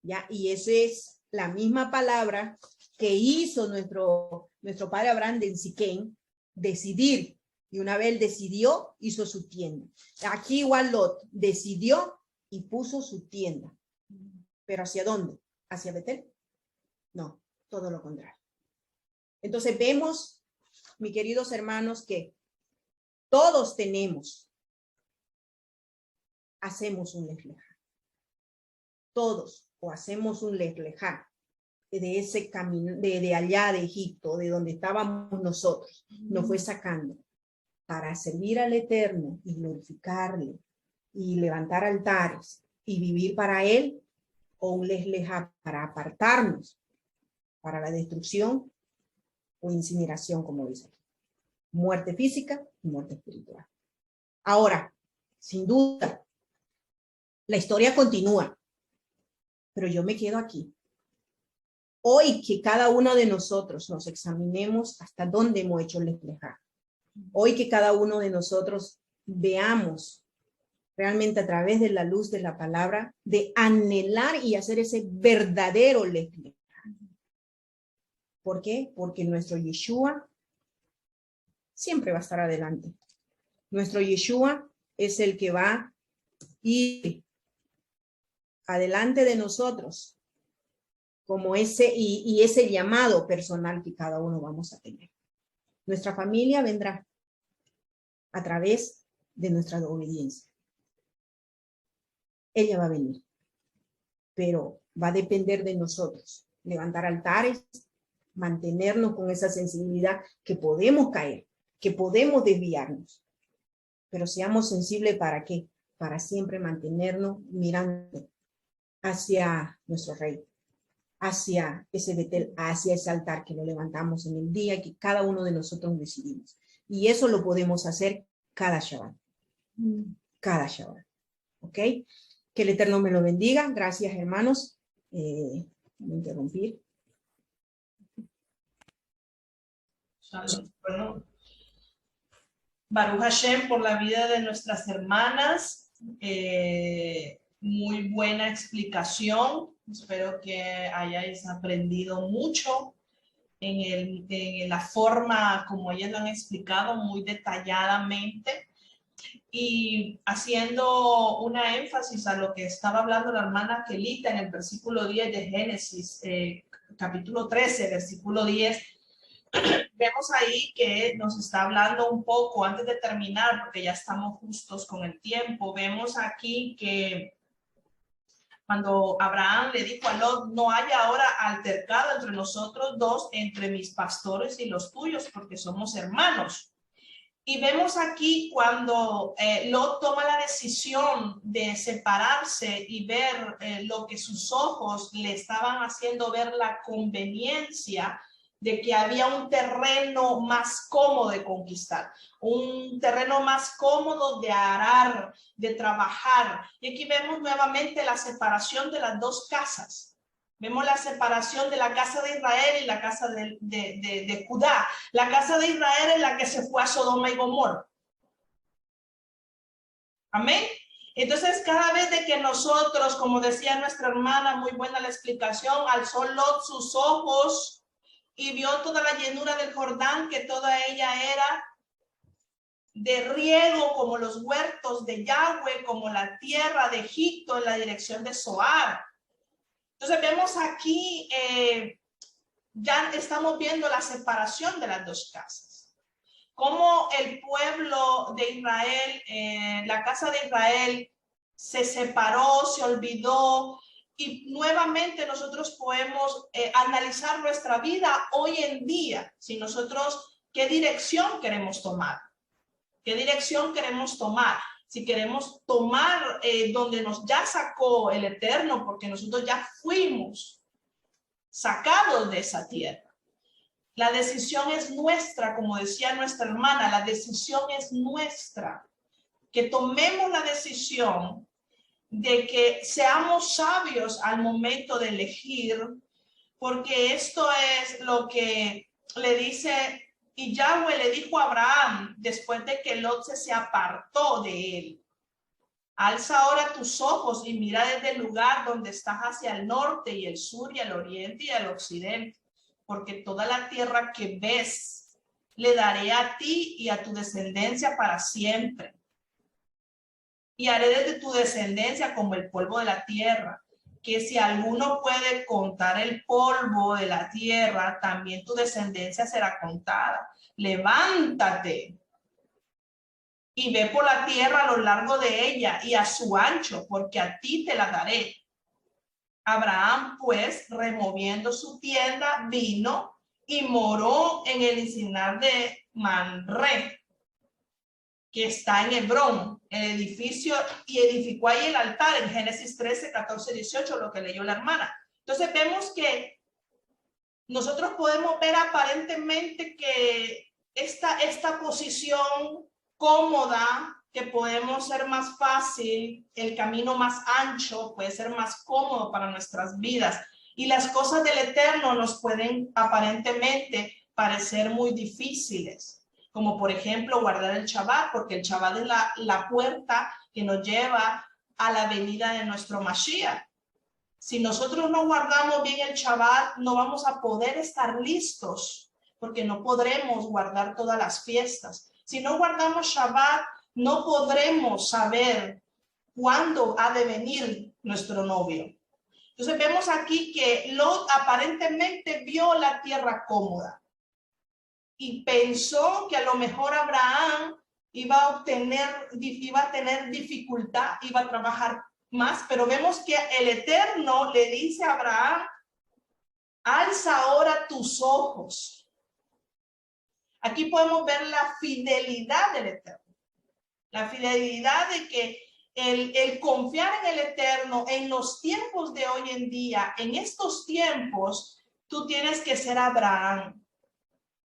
¿ya? Y esa es la misma palabra que hizo nuestro padre Abraham en Siquén, decidir. Y una vez decidió, hizo su tienda. Aquí igual Lot decidió y puso su tienda. ¿Pero hacia dónde? ¿Hacia Betel? No, todo lo contrario. Entonces vemos, mis queridos hermanos, que todos hacemos un lej lejá. Todos, o hacemos un lej lejá de ese camino, de allá de Egipto, de donde estábamos nosotros, nos fue sacando para servir al Eterno y glorificarle y levantar altares y vivir para él, o un lej lejá para apartarnos para la destrucción o incineración, como dice aquí. Muerte física y muerte espiritual. Ahora, sin duda, la historia continúa, pero yo me quedo aquí. Hoy que cada uno de nosotros nos examinemos hasta dónde hemos hecho el lej lejá. Hoy que cada uno de nosotros veamos realmente a través de la luz de la palabra, de anhelar y hacer ese verdadero lej lejá. ¿Por qué? Porque nuestro Yeshua siempre va a estar adelante. Nuestro Yeshua es el que va a ir adelante de nosotros, como ese y ese llamado personal que cada uno vamos a tener. Nuestra familia vendrá a través de nuestra obediencia. Ella va a venir, pero va a depender de nosotros. Levantar altares, mantenernos con esa sensibilidad que podemos caer, que podemos desviarnos, pero seamos sensibles ¿para qué? Para siempre mantenernos mirando hacia nuestro Rey, hacia ese Betel, hacia ese altar que lo levantamos en el día que cada uno de nosotros decidimos. Y eso lo podemos hacer cada Shabbat. Cada Shabbat. ¿Ok? Que el Eterno me lo bendiga. Gracias, hermanos. Voy a interrumpir. Bueno, Baruch Hashem por la vida de nuestras hermanas. Muy buena explicación. Espero que hayáis aprendido mucho en la forma como ellas lo han explicado muy detalladamente y haciendo una énfasis a lo que estaba hablando la hermana Kelita en el versículo 10 de Génesis, capítulo 13, versículo 10. Vemos ahí que nos está hablando un poco, antes de terminar, porque ya estamos justos con el tiempo, vemos aquí que cuando Abraham le dijo a Lot, no haya ahora altercado entre nosotros dos, entre mis pastores y los tuyos, porque somos hermanos. Y vemos aquí cuando Lot toma la decisión de separarse y ver lo que sus ojos le estaban haciendo ver la conveniencia de que había un terreno más cómodo de conquistar, un terreno más cómodo de arar, de trabajar. Y aquí vemos nuevamente la separación de las dos casas. Vemos la separación de la casa de Israel y la casa de Judá. La casa de Israel es la que se fue a Sodoma y Gomorra. Amén. Entonces, cada vez de que nosotros, como decía nuestra hermana, muy buena la explicación, alzó Lot sus ojos y vio toda la llanura del Jordán, que toda ella era de riego, como los huertos de Yahweh, como la tierra de Egipto en la dirección de Zoar. Entonces vemos aquí, ya estamos viendo la separación de las dos casas. Cómo el pueblo de Israel, la casa de Israel, se separó, se olvidó, y nuevamente nosotros podemos analizar nuestra vida hoy en día, si nosotros, ¿qué dirección queremos tomar? ¿Qué dirección queremos tomar? Si queremos tomar donde nos ya sacó el Eterno, porque nosotros ya fuimos sacados de esa tierra. La decisión es nuestra, como decía nuestra hermana, la decisión es nuestra. Que tomemos la decisión de que seamos sabios al momento de elegir, porque esto es lo que le dice. Y Yahweh le dijo a Abraham, después de que Lot se apartó de él: alza ahora tus ojos y mira desde el lugar donde estás hacia el norte y el sur y el oriente y el occidente, porque toda la tierra que ves le daré a ti y a tu descendencia para siempre. Y haré desde tu descendencia como el polvo de la tierra, que si alguno puede contar el polvo de la tierra, también tu descendencia será contada. Levántate y ve por la tierra a lo largo de ella y a su ancho, porque a ti te la daré. Abraham, pues, removiendo su tienda, vino y moró en el encinar de Manré, que está en Hebrón, el edificio, y edificó ahí el altar en Génesis 13, 14, 18, lo que leyó la hermana. Entonces vemos que nosotros podemos ver aparentemente que esta posición cómoda, que podemos ser más fácil, el camino más ancho puede ser más cómodo para nuestras vidas, y las cosas del Eterno nos pueden aparentemente parecer muy difíciles, como por ejemplo guardar el Shabbat, porque el Shabbat es la puerta que nos lleva a la venida de nuestro Mashiach. Si nosotros no guardamos bien el Shabbat, no vamos a poder estar listos, porque no podremos guardar todas las fiestas. Si no guardamos Shabbat, no podremos saber cuándo ha de venir nuestro novio. Entonces vemos aquí que Lot aparentemente vio la tierra cómoda y pensó que a lo mejor Abraham iba a tener dificultad, iba a trabajar más, pero vemos que el Eterno le dice a Abraham: alza ahora tus ojos. Aquí podemos ver la fidelidad del Eterno, la fidelidad de que el confiar en el Eterno en los tiempos de hoy en día, en estos tiempos, tú tienes que ser Abraham.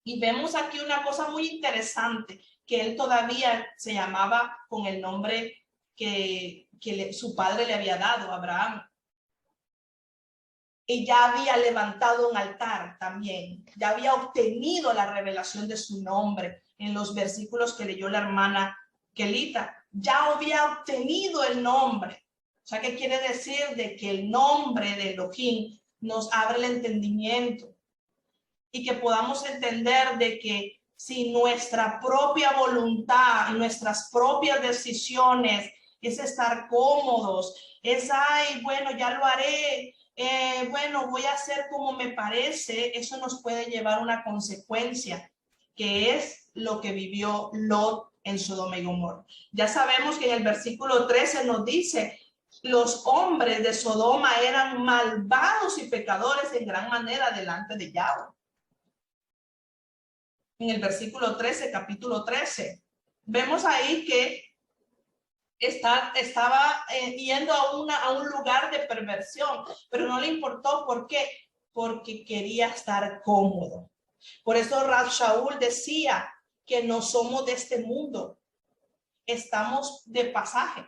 Y vemos aquí una cosa muy interesante, que él todavía se llamaba con el nombre que su padre le había dado, Abraham. Y ya había levantado un altar también, ya había obtenido la revelación de su nombre en los versículos que leyó la hermana Kelita. Ya había obtenido el nombre. O sea, ¿qué quiere decir? De que el nombre de Elohim nos abre el entendimiento y que podamos entender de que si nuestra propia voluntad, nuestras propias decisiones es estar cómodos, es, ay, bueno, ya lo haré, bueno, voy a hacer como me parece, eso nos puede llevar a una consecuencia, que es lo que vivió Lot en Sodoma y Gomorra. Ya sabemos que en el versículo 13 nos dice: los hombres de Sodoma eran malvados y pecadores en gran manera delante de Yahweh. En el versículo 13, capítulo 13, vemos ahí que estaba yendo a un lugar de perversión, pero no le importó. ¿Por qué? Porque quería estar cómodo. Por eso Rab Shaul decía que no somos de este mundo, estamos de pasaje.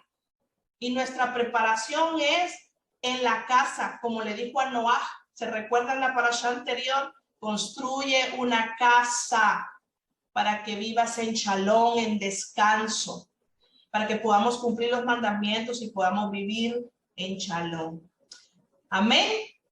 Y nuestra preparación es en la casa, como le dijo a Noah. ¿Se recuerdan la parasha anterior? Construye una casa para que vivas en shalom, en descanso. para que podamos cumplir los mandamientos y podamos vivir en shalom. Amén.